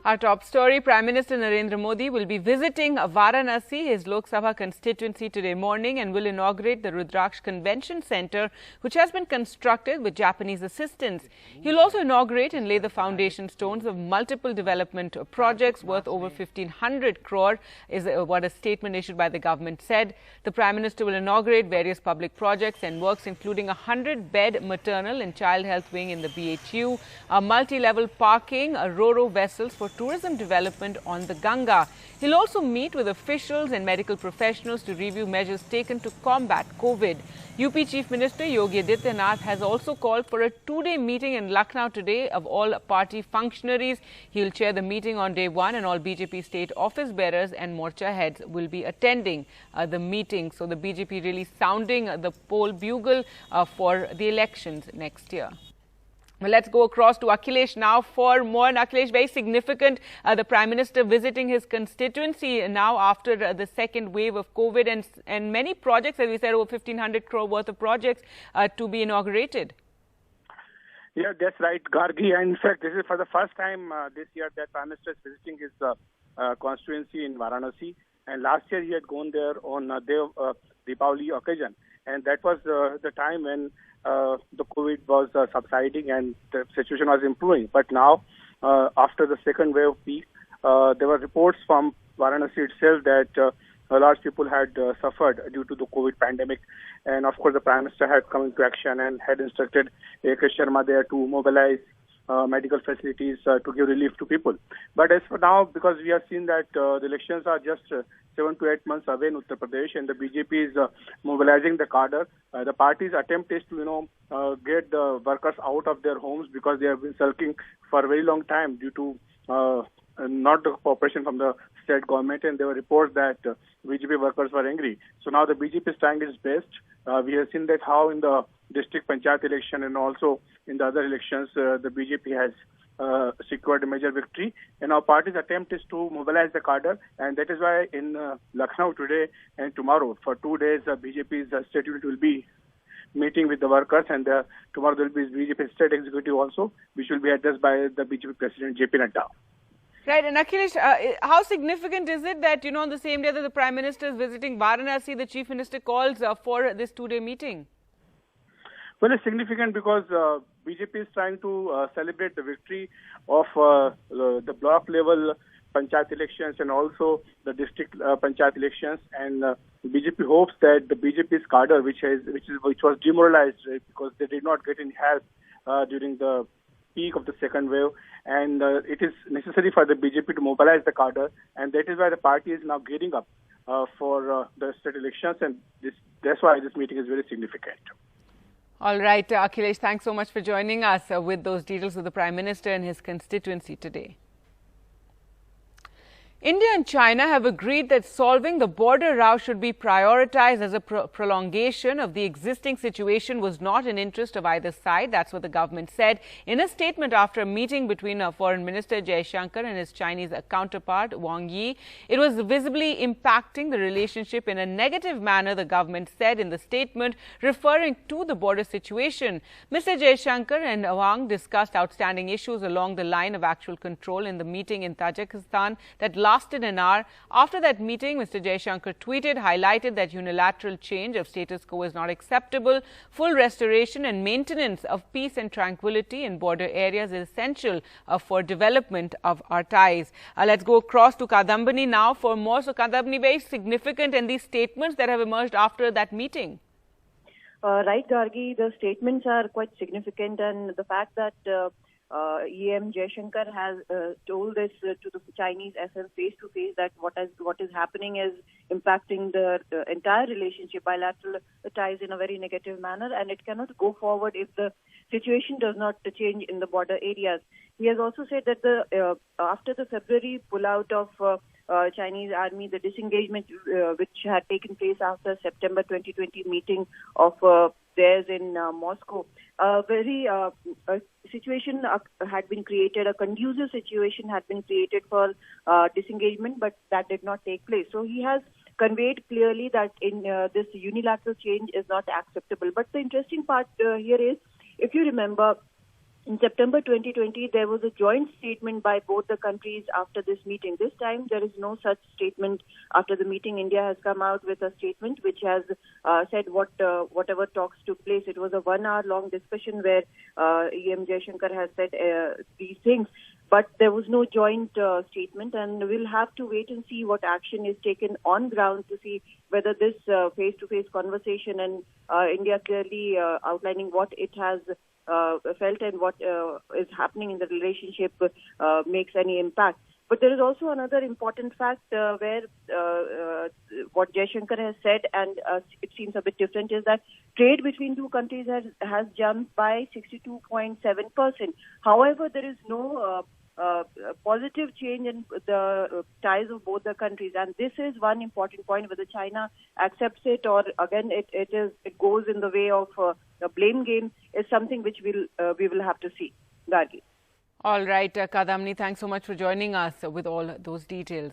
Our top story, Prime Minister Narendra Modi will be visiting Varanasi, his Lok Sabha constituency, today morning and will inaugurate the Rudraksh Convention Centre, which has been constructed with Japanese assistance. He'll also inaugurate and lay the foundation stones of multiple development projects worth over 1,500 crore, is what a statement issued by the government said. The Prime Minister will inaugurate various public projects and works, including a 100-bed maternal and child health wing in the BHU, a multi-level parking, a ro-ro vessels for tourism development on the Ganga. He'll also meet with officials and medical professionals to review measures taken to combat COVID. UP Chief Minister Yogi Adityanath has also called for a two-day meeting in Lucknow today of all party functionaries. He'll chair the meeting on day one, and all BJP state office bearers and morcha heads will be attending the meeting. So the BJP really sounding the poll bugle for the elections next year. Well, let's go across to Akhilesh now for more. And Akhilesh, very significant, the Prime Minister visiting his constituency now after the second wave of COVID and many projects, as we said, over 1,500 crore worth of projects to be inaugurated. Yeah, that's right, Gargi. And in fact, this is for the first time this year that Prime Minister is visiting his constituency in Varanasi. And last year he had gone there on Deepavali occasion. And that was the time when the COVID was subsiding and the situation was improving. But now, after the second wave peak, there were reports from Varanasi itself that a lot of people had suffered due to the COVID pandemic. And of course, the Prime Minister had come into action and had instructed A.K. Sharma there to mobilize medical facilities to give relief to people. But as for now, because we have seen that the elections are just 7 to 8 months away in Uttar Pradesh, and the BJP is mobilizing the cadre, the party's attempt is to, get the workers out of their homes because they have been sulking for a very long time due to not the cooperation from the state government, and there were reports that BJP workers were angry. So now the BJP is trying its best. We have seen that how in the district panchayat election and also in the other elections, the BJP has secured a major victory. And our party's attempt is to mobilize the cadre, and that is why in Lucknow today and tomorrow, for 2 days, BJP's state unit will be meeting with the workers, and tomorrow there will be BJP state executive also, which will be addressed by the BJP President JP Nadda. Right, and Akhilesh, how significant is it that, on the same day that the Prime Minister is visiting Varanasi, the Chief Minister calls for this two-day meeting? Well, it's significant because BJP is trying to celebrate the victory of the block level panchayat elections and also the district panchayat elections, and BJP hopes that the BJP's cadre, which was demoralized because they did not get any help during the peak of the second wave, and it is necessary for the BJP to mobilize the cadre, and that is why the party is now gearing up for the state elections, and that's why this meeting is very significant. All right, Akhilesh, thanks so much for joining us with those details of the Prime Minister and his constituency today. India and China have agreed that solving the border row should be prioritized as a prolongation of the existing situation was not in interest of either side. That's what the government said in a statement after a meeting between Foreign Minister Jaishankar and his Chinese counterpart Wang Yi. It was visibly impacting the relationship in a negative manner, the government said in the statement, referring to the border situation. Mr. Jaishankar and Wang discussed outstanding issues along the line of actual control in the meeting in Tajikistan that lasted an hour. After that meeting, Mr. Jaishankar tweeted, highlighted that unilateral change of status quo is not acceptable. Full restoration and maintenance of peace and tranquility in border areas is essential for development of our ties. Let's go across to Kadambani now for more. So, Kadambani, very significant, and these statements that have emerged after that meeting. Right, Gargi, the statements are quite significant, and the fact that EM Jaishankar has told this to the Chinese SM face to face that what is happening is impacting the entire relationship, bilateral ties in a very negative manner, and it cannot go forward if the situation does not change in the border areas. He has also said that after the February pullout of Chinese army, the disengagement which had taken place after September 2020 meeting of theirs in Moscow, a situation had been created, a conducive situation had been created for disengagement, but that did not take place. So he has conveyed clearly that in this unilateral change is not acceptable. But the interesting part here is, if you remember, In September 2020, there was a joint statement by both the countries after this meeting. This time, there is no such statement after the meeting. India has come out with a statement which has said whatever talks took place. It was a 1 hour long discussion where EM Jaishankar has said these things. But there was no joint statement, and we'll have to wait and see what action is taken on ground to see whether this face-to-face conversation and India clearly outlining what it has felt and what is happening in the relationship makes any impact. But there is also another important fact where what Jaishankar has said, and it seems a bit different, is that trade between two countries has jumped by 62.7%. However, there is no positive change in the ties of both the countries, and this is one important point. Whether China accepts it or again it goes in the way of a blame game is something which we will have to see. Gargi. All right, Kadamini, thanks so much for joining us with all those details.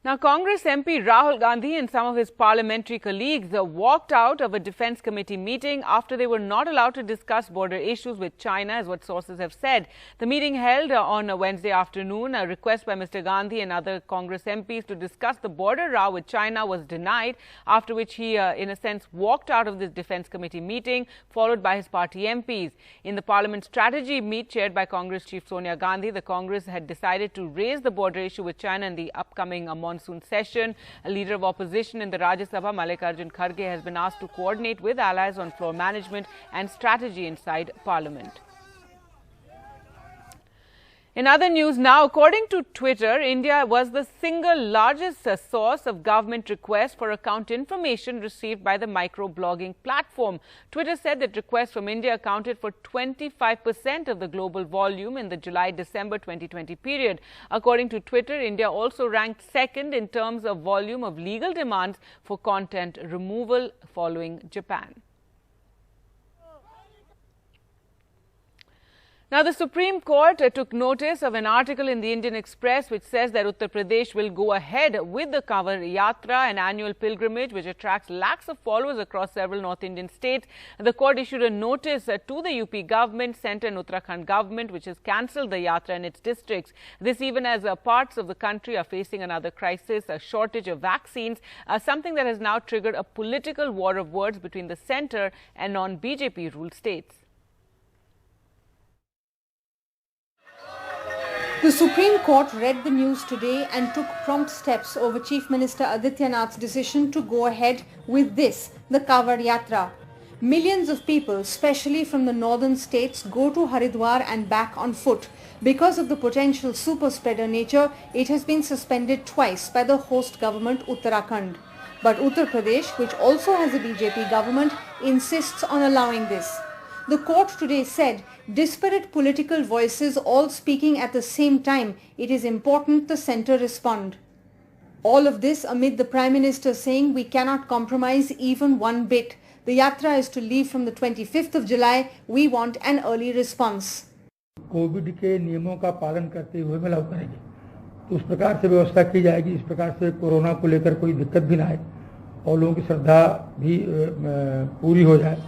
Now, Congress MP Rahul Gandhi and some of his parliamentary colleagues walked out of a Defence Committee meeting after they were not allowed to discuss border issues with China, as what sources have said. The meeting held on a Wednesday afternoon. A request by Mr. Gandhi and other Congress MPs to discuss the border row with China was denied, after which he, in a sense, walked out of this Defence Committee meeting, followed by his party MPs. In the Parliament Strategy Meet chaired by Congress Chief Sonia Gandhi, the Congress had decided to raise the border issue with China in the upcoming monsoon session. A leader of opposition in the Rajya Sabha, Mallikarjun Kharge, has been asked to coordinate with allies on floor management and strategy inside Parliament. In other news now, according to Twitter, India was the single largest source of government requests for account information received by the microblogging platform. Twitter said that requests from India accounted for 25% of the global volume in the July-December 2020 period. According to Twitter, India also ranked second in terms of volume of legal demands for content removal, following Japan. Now, the Supreme Court took notice of an article in the Indian Express which says that Uttar Pradesh will go ahead with the Kanwar Yatra, an annual pilgrimage which attracts lakhs of followers across several North Indian states. The court issued a notice to the UP government, Centre and Uttarakhand government, which has cancelled the Yatra in its districts. This even as parts of the country are facing another crisis, a shortage of vaccines, something that has now triggered a political war of words between the centre and non-BJP ruled states. The Supreme Court read the news today and took prompt steps over Chief Minister Adityanath's decision to go ahead with this, the Kanwar Yatra. Millions of people, especially from the northern states, go to Haridwar and back on foot. Because of the potential super spreader nature, it has been suspended twice by the host government Uttarakhand. But Uttar Pradesh, which also has a BJP government, insists on allowing this. The court today said, disparate political voices all speaking at the same time, it is important the centre respond. All of this amid the Prime Minister saying we cannot compromise even one bit. The yatra is to leave from the 25th of July. We want an early response. Covid के नियमों का पालन करते हुए में लागू करेंगे, तो उस प्रकार से व्यवस्था की जाएगी, इस प्रकार से कोरोना को लेकर कोई दिक्कत भी ना आए और लोगों की श्रद्धा भी पूरी हो जाए.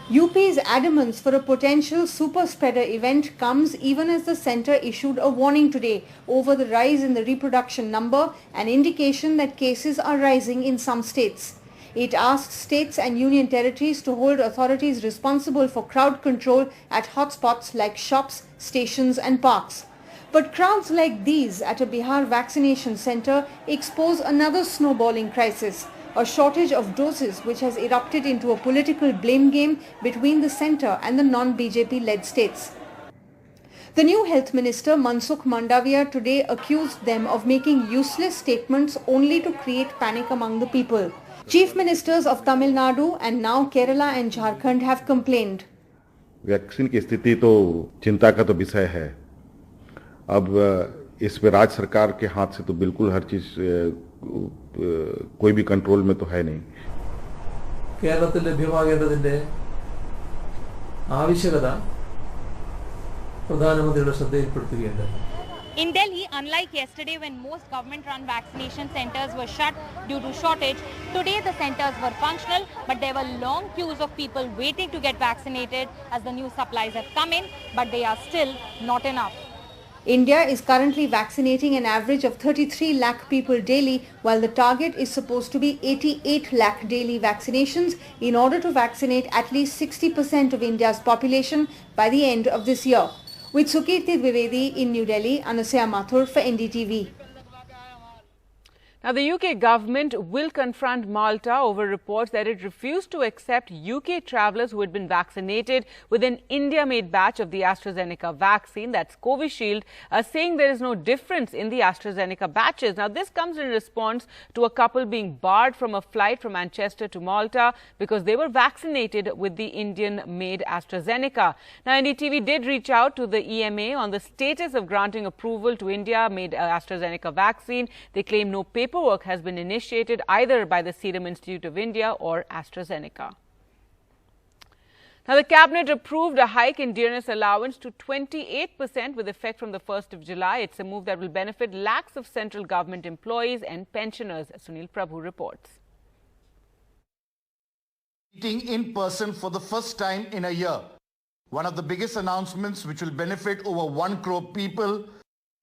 UP's adamance for a potential super spreader event comes even as the centre issued a warning today over the rise in the reproduction number, an indication that cases are rising in some states. It asks states and union territories to hold authorities responsible for crowd control at hotspots like shops, stations and parks. But crowds like these at a Bihar vaccination centre expose another snowballing crisis, a shortage of doses which has erupted into a political blame game between the centre and the non-BJP-led states. The new Health Minister, Mansukh Mandavia, today accused them of making useless statements only to create panic among the people. Chief Ministers of Tamil Nadu and now Kerala and Jharkhand have complained. Vaccine की स्थिति तो चिंता का तो विषय है. अब इस पे राज्य सरकार के हाथ से तो बिल्कुल हर चीज कोई भी कंट्रोल में तो है नहीं. കേരളത്തിൽ ലഭ്യമാകേണ്ടതിന്റെ ആവശ്യകത പ്രധാനമന്ത്രിയുടെ ശ്രദ്ധയിൽപ്പെടുത്തുകയുണ്ട്. In Delhi, unlike yesterday when most government-run vaccination centers were shut due to shortage, today the centers were functional, but there were long queues of people waiting to get vaccinated as the new supplies have come in, but they are still not enough. India is currently vaccinating an average of 33 lakh people daily, while the target is supposed to be 88 lakh daily vaccinations in order to vaccinate at least 60% of India's population by the end of this year. With Sukirti Dwivedi in New Delhi, Anusaya Mathur for NDTV. Now, the UK government will confront Malta over reports that it refused to accept UK travellers who had been vaccinated with an India-made batch of the AstraZeneca vaccine, that's Covishield, saying there is no difference in the AstraZeneca batches. Now, this comes in response to a couple being barred from a flight from Manchester to Malta because they were vaccinated with the Indian-made AstraZeneca. Now, NDTV did reach out to the EMA on the status of granting approval to India-made AstraZeneca vaccine. They claim no paperwork has been initiated either by the Serum Institute of India or AstraZeneca. Now, the Cabinet approved a hike in dearness allowance to 28% with effect from the 1st of July. It's a move that will benefit lakhs of central government employees and pensioners. Sunil Prabhu reports. Meeting in person for the first time in a year. One of the biggest announcements which will benefit over 1 crore people,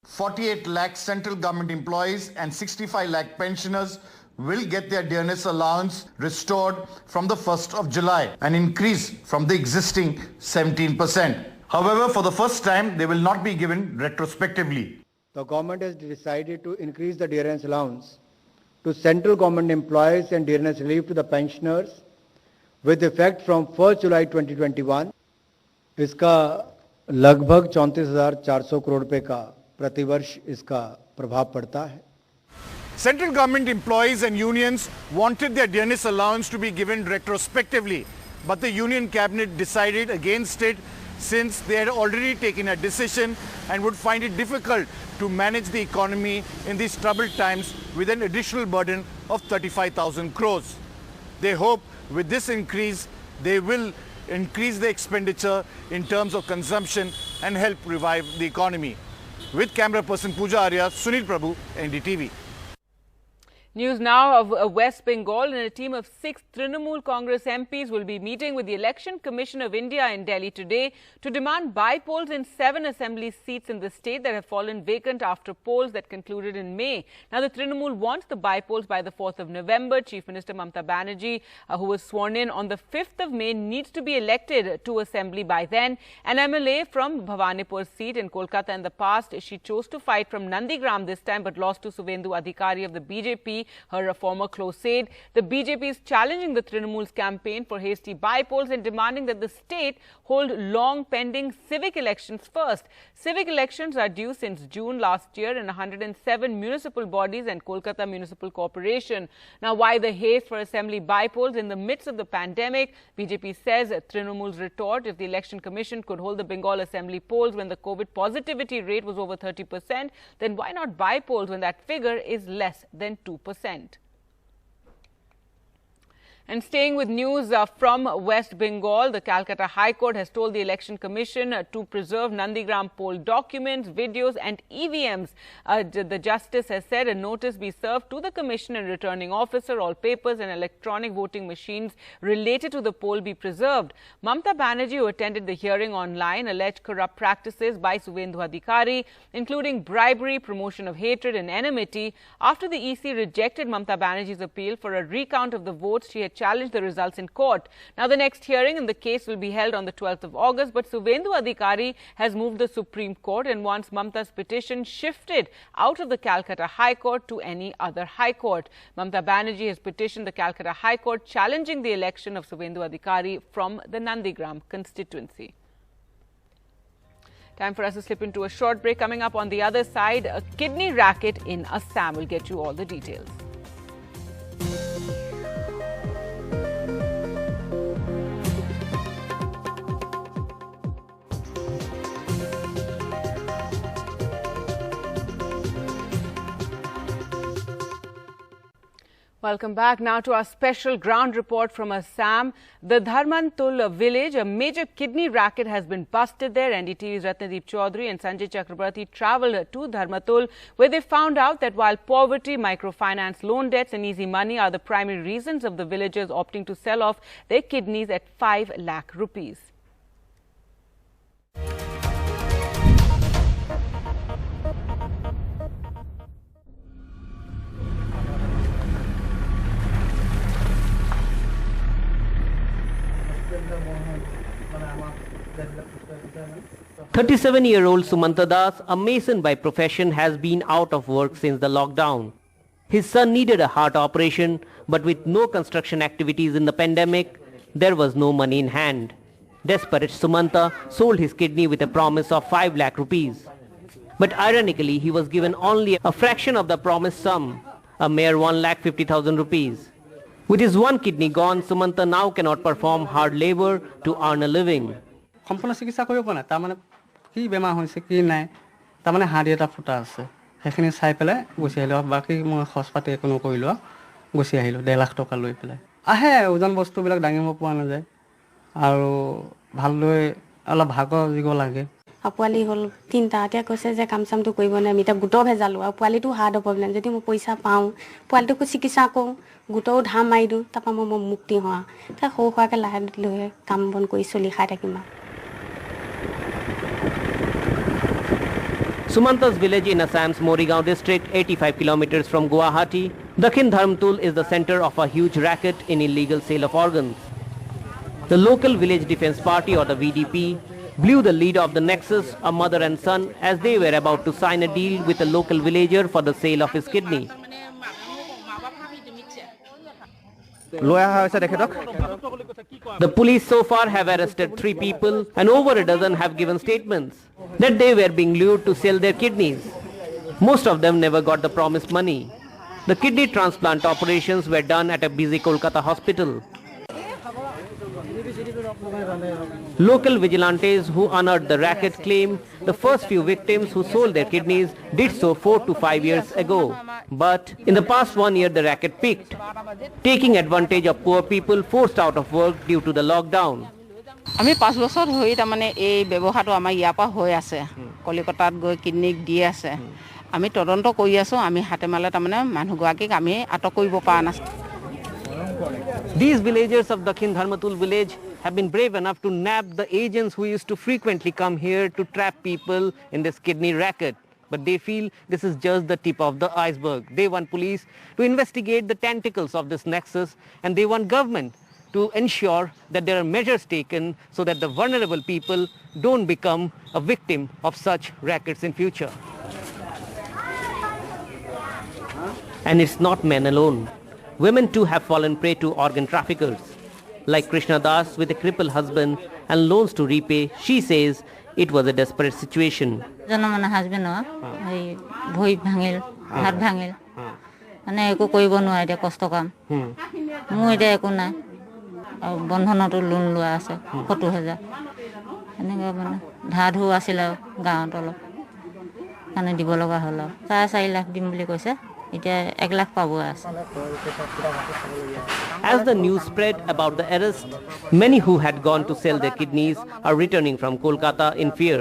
48 lakh central government employees and 65 lakh pensioners will get their dearness allowance restored from the 1st of July, an increase from the existing 17%. However, for the first time, they will not be given retrospectively. The government has decided to increase the dearness allowance to central government employees and dearness relief to the pensioners with effect from 1st July 2021. इसका लगभग 34,400 करोड़ रुपए का प्रतिवर्ष इसका प्रभाव पड़ता है. Central government employees and unions wanted their dearness allowance to be given retrospectively, but the Union Cabinet decided against it since they had already taken a decision and would find it difficult to manage the economy in these troubled times with an additional burden of 35,000 crores. They hope with this increase, they will increase the expenditure in terms of consumption and help revive the economy. With camera person Pooja Arya, Sunil Prabhu, NDTV. News now of West Bengal, and a team of 6 Trinamool Congress MPs will be meeting with the Election Commission of India in Delhi today to demand bypolls in 7 assembly seats in the state that have fallen vacant after polls that concluded in May. Now, the Trinamool wants the bypolls by the 4th of November. Chief Minister Mamata Banerjee, who was sworn in on the 5th of May, needs to be elected to assembly by then. An MLA from Bhawanipur seat in Kolkata in the past, she chose to fight from Nandigram this time but lost to Suvendu Adhikari of the BJP. Her former close aide. The BJP is challenging the Trinamool's campaign for hasty bypolls and demanding that the state hold long pending civic elections first. Civic elections are due since June last year in 107 municipal bodies and Kolkata Municipal Corporation. Now, why the haste for assembly bypolls in the midst of the pandemic? BJP says Trinamool's retort: if the Election Commission could hold the Bengal assembly polls when the COVID positivity rate was over 30%, then why not bypolls when that figure is less than 2%? And staying with news from West Bengal, the Calcutta High Court has told the Election Commission to preserve Nandigram poll documents, videos and EVMs. The Justice has said a notice be served to the Commission and returning officer. All papers and electronic voting machines related to the poll be preserved. Mamata Banerjee, who attended the hearing online, alleged corrupt practices by Suvendu Adhikari, including bribery, promotion of hatred and enmity. After the EC rejected Mamata Banerjee's appeal for a recount of the votes, she had challenged the results in court. Now, the next hearing in the case will be held on the 12th of August, but Suvendu Adhikari has moved the Supreme Court and wants Mamata's petition shifted out of the Calcutta High Court to any other High Court. Mamata Banerjee has petitioned the Calcutta High Court challenging the election of Suvendu Adhikari from the Nandigram constituency. Time for us to slip into a short break. Coming up on the other side, a kidney racket in Assam. We'll get you all the details. Welcome back now to our special ground report from Assam. The Dharmantul village, a major kidney racket has been busted there. NDTV's Ratnadeep Chaudhary and Sanjay Chakrabarti travelled to Dharmantul, where they found out that while poverty, microfinance, loan debts and easy money are the primary reasons of the villagers opting to sell off their kidneys at 5 lakh rupees. "37-year-old Sumanta Das, a mason by profession, has been out of work since the lockdown. His son needed a heart operation, but with no construction activities in the pandemic, there was no money in hand. Desperate, Sumanta sold his kidney with a promise of 5 lakh rupees. But ironically, he was given only a fraction of the promised sum, a mere 1,50,000 rupees. With his one kidney gone, Sumanta now cannot perform hard labor to earn a living. কি বেমাৰ হৈছে কি নাই তাৰমানে হাড়ি এটা ফুটা আছে সেইখিনি চাই পেলাই গুছি আহিলো বাকি মই খৰচপাতি একো নকৰিলো গুছি আহিলো 1.5 লাখ টকা লৈ পেলাই আহে ওজন বস্তুবিলাক দাঙিব পোৱা নাযায় আৰু ভাললৈ অলপ ভাগৰ দিব লাগে পোৱালি হল তিনটা এতিয়া কৈছে যে কাম চামটো কৰিব নাই মিটা গুটো ভেজালো আৰু পোৱালিটো হাৰ্ড প্ৰব্লেম যদি মই পইচা পাওঁ পোৱালিটোক চিকিৎসা কৰো গুটো ধাম মাৰি দিওঁ তাৰপা মই মুক্তি হোৱা তা খোৱাকে লাহে লৈ কাম বন কৰি চলি খাই থাকিম Sumanta's village in Assam's Morigaon district, 85 kilometers from Guwahati, Dakhin Dharmtul is the center of a huge racket in illegal sale of organs. The local village defense party, or the VDP, blew the lead of the nexus, a mother and son, as they were about to sign a deal with a local villager for the sale of his kidney. The police so far have arrested 3 people and over a dozen have given statements that they were being lured to sell their kidneys. Most of them never got the promised money. The kidney transplant operations were done at a busy Kolkata hospital. Local vigilantes who unearthed the racket claim the first few victims who sold their kidneys did so 4 to 5 years ago. But in the past 1 year the racket peaked, taking advantage of poor people forced out of work due to the lockdown. আমি 5 বছর হই তামানে এই ব্যৱহাৰটো আমাৰ ইয়াপা হৈ আছে কলিকতাত গৈ কিডনিক দি আছে আমি তদন্ত কৰি আছো আমি হাতেমালে তামানে মানুহগৰাকীক আমি আটক কৰিব পৰা নাই These villagers of Dakhin Dharmatul village have been brave enough to nab the agents who used to frequently come here to trap people in this kidney racket. But they feel this is just the tip of the iceberg. They want police to investigate the tentacles of this nexus and they want government to ensure that there are measures taken so that the vulnerable people don't become a victim of such rackets in future. And it's not men alone. Women too have fallen prey to organ traffickers. Like Krishna Das with a crippled husband and loans to repay, she says it was a desperate situation. Janamana husband ei bhoi bhangil hat bhangil ane eko koibo noare kosto kam mu eta eko na বন্ধনটো loan লোৱা আছে 70000 এনেকৈ মানে ধাধু আছিল গাঁৱত অলপ মানে দিব লগা হল 4 লাখ দিম বুলি কৈছে এতিয়া 1 লাখ পাব আছে As the news spread about the arrest, many who had gone to sell their kidneys are returning from Kolkata in fear.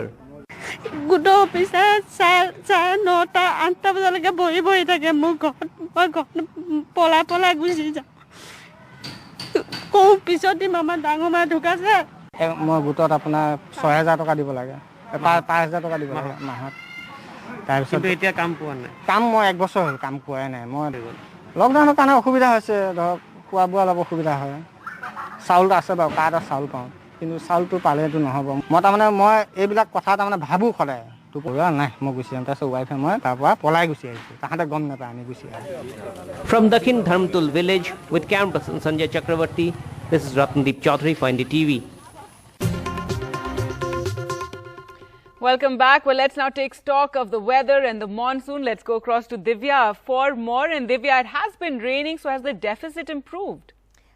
গুটো পিছে 9টা 8টা বজালৈকে বহি থাকে মোৰ ঘৰত পলা গুচি যা কোন পিছতে মামা ডাঙৰ মা ঢুকাছে মই গোটত আপোনাৰ 6000 টকা দিব লাগে 5000 টকা দিব লাগে মাহত তাৰপিছত এতিয়া কাম পোৱা নাই কাম মই 1 বছৰ হ'ল কাম পোৱাই নাই মই লকডাউনৰ কাৰণে অসুবিধা হৈছে ধৰক খোৱা বোৱা অলপ অসুবিধা হয় চাউল আছে বাৰু কাৰ্ড চাউল পাওঁ কিন্তু চাউলটো পালেতো নহব মই তাৰমানে মই এইবিলাক কথা তাৰমানে ভাবো সদায় তো পোৱা নাই মই গুছি যাম তাৰপিছত ৱাইফে মই তাৰপৰা পলাই গুছি আহিছো তাহাঁতে গম নাপায় আমি গুছি আহিছো From Dakhin Dharmtul village with cameraperson Sanjay Chakrabarti, this is Ratnadeep Chaudhary for NDTV. Welcome back. Well, let's now take stock of the weather and the monsoon. Let's go across to Divya for more. And Divya, it has been raining, so has the deficit improved?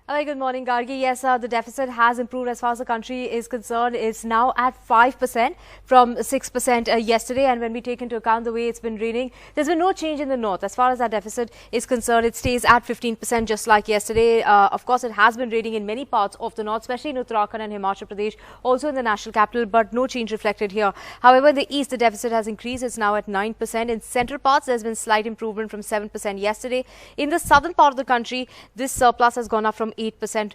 A very good morning, Gargi. Yes, the deficit has improved as far as the country is concerned. It's now at 5% from 6% yesterday. And when we take into account the way it's been raining, there's been no change in the north. As far as that deficit is concerned, it stays at 15% just like yesterday. Of course, it has been raining in many parts of the north, especially in Uttarakhand and Himachal Pradesh, also in the national capital, but no change reflected here. However, in the east, the deficit has increased. It's now at 9%. In central parts, there's been slight improvement from 7% yesterday. In the southern part of the country, this surplus has gone up from 8%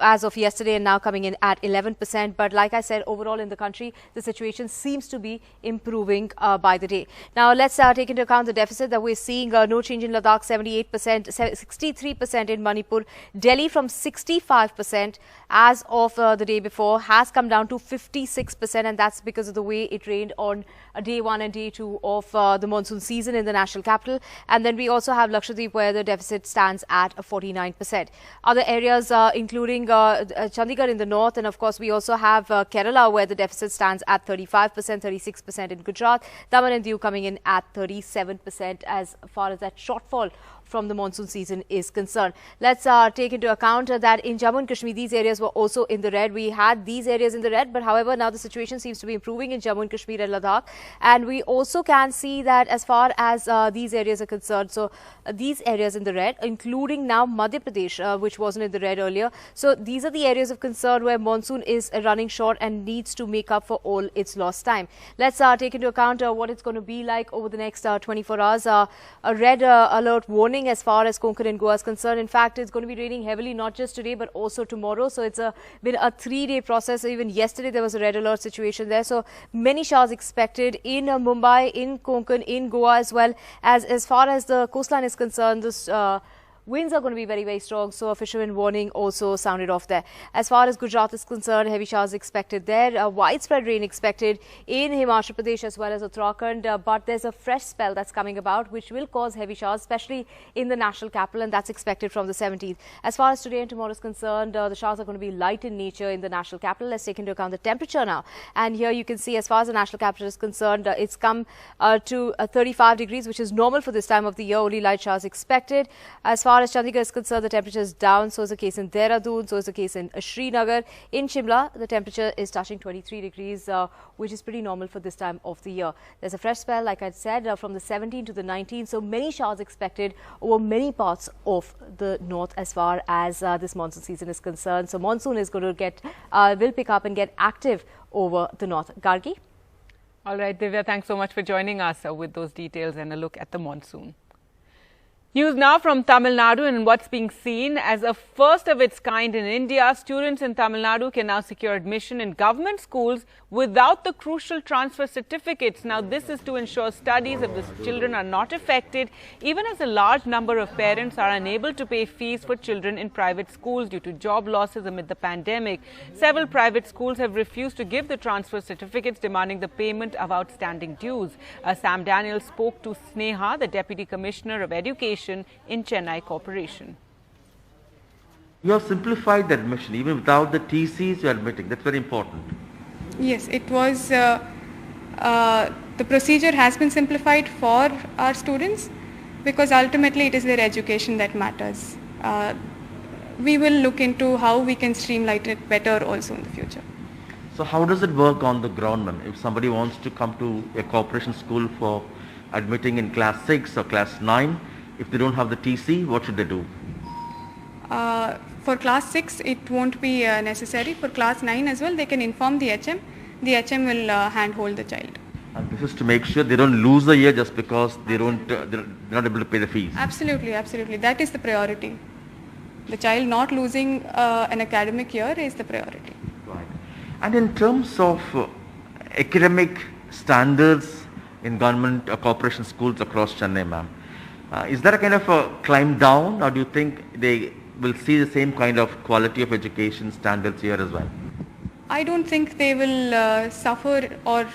as of yesterday and now coming in at 11%. But like I said, overall in the country, the situation seems to be improving by the day. Now, let's take into account the deficit that we're seeing. No change in Ladakh, 78%, 63% in Manipur. Delhi from 65% as of the day before has come down to 56%, and that's because of the way it rained on day 1 and day 2 of the monsoon season in the national capital. And then we also have Lakshadweep, where the deficit stands at 49%. Other areas including Chandigarh in the north, and of course we also have Kerala, where the deficit stands at 35%, 36% in Gujarat, Daman and Diu coming in at 37% as far as that shortfall from the monsoon season is concerned. Let's take into account that in Jammu and Kashmir, these areas were also in the red. We had these areas in the red, but however, now the situation seems to be improving in Jammu and Kashmir and Ladakh. And we also can see that as far as these areas are concerned, so these areas in the red, including now Madhya Pradesh, which wasn't in the red earlier. So these are the areas of concern where monsoon is running short and needs to make up for all its lost time. Let's take into account what it's going to be like over the next 24 hours. A red alert warning as far as Konkan and Goa is concerned. In fact, it's going to be raining heavily not just today but also tomorrow. So it's been a 3-day process. Even yesterday there was a red alert situation there. So many showers expected in Mumbai, in Konkan, in Goa, as well as far as the coastline is concerned. This winds are going to be very, very strong, so a fisherman warning also sounded off there. As far as Gujarat is concerned, heavy showers expected there. Widespread rain expected in Himachal Pradesh as well as Uttarakhand, but there's a fresh spell that's coming about which will cause heavy showers, especially in the national capital, and that's expected from the 17th. As far as today and tomorrow is concerned, the showers are going to be light in nature in the national capital. Let's take into account the temperature now. And here you can see, as far as the national capital is concerned, it's come to 35 degrees, which is normal for this time of the year. Only light showers expected. As far as Chandigarh is concerned, the temperature is down. So is the case in Dehradun, so is the case in Srinagar. In Shimla, the temperature is touching 23 degrees, which is pretty normal for this time of the year. There's a fresh spell, like I said, from the 17th to the 19th. So many showers expected over many parts of the north as far as this monsoon season is concerned. So monsoon is going to will pick up and get active over the north. Gargi? All right, Divya, thanks so much for joining us with those details and a look at the monsoon. News now from Tamil Nadu, and what's being seen as a first of its kind in India. Students in Tamil Nadu can now secure admission in government schools without the crucial transfer certificates. Now, this is to ensure studies of the children are not affected, even as a large number of parents are unable to pay fees for children in private schools due to job losses amid the pandemic. Several private schools have refused to give the transfer certificates, demanding the payment of outstanding dues. Sam Daniel spoke to Sneha, the Deputy Commissioner of Education in Chennai Corporation. You have simplified the admission. Even without the TCs, you are admitting. That's very important. Yes, it was, the procedure has been simplified for our students because ultimately it is their education that matters. We will look into how we can streamline it better also in the future. So how does it work on the ground, ma'am? If somebody wants to come to a corporation school for admitting in class 6 or class 9, if they don't have the TC, what should they do? For class 6, it won't be necessary. For class 9 as well, they can inform the HM. The HM will handhold the child. And this is to make sure they don't lose the year just because they're not able to pay the fees. Absolutely, absolutely. That is the priority. The child not losing an academic year is the priority. Right. And in terms of academic standards in government corporation schools across Chennai, ma'am, is there a kind of a climb down, or do you think they will see the same kind of quality of education standards here as well? I don't think they will suffer, or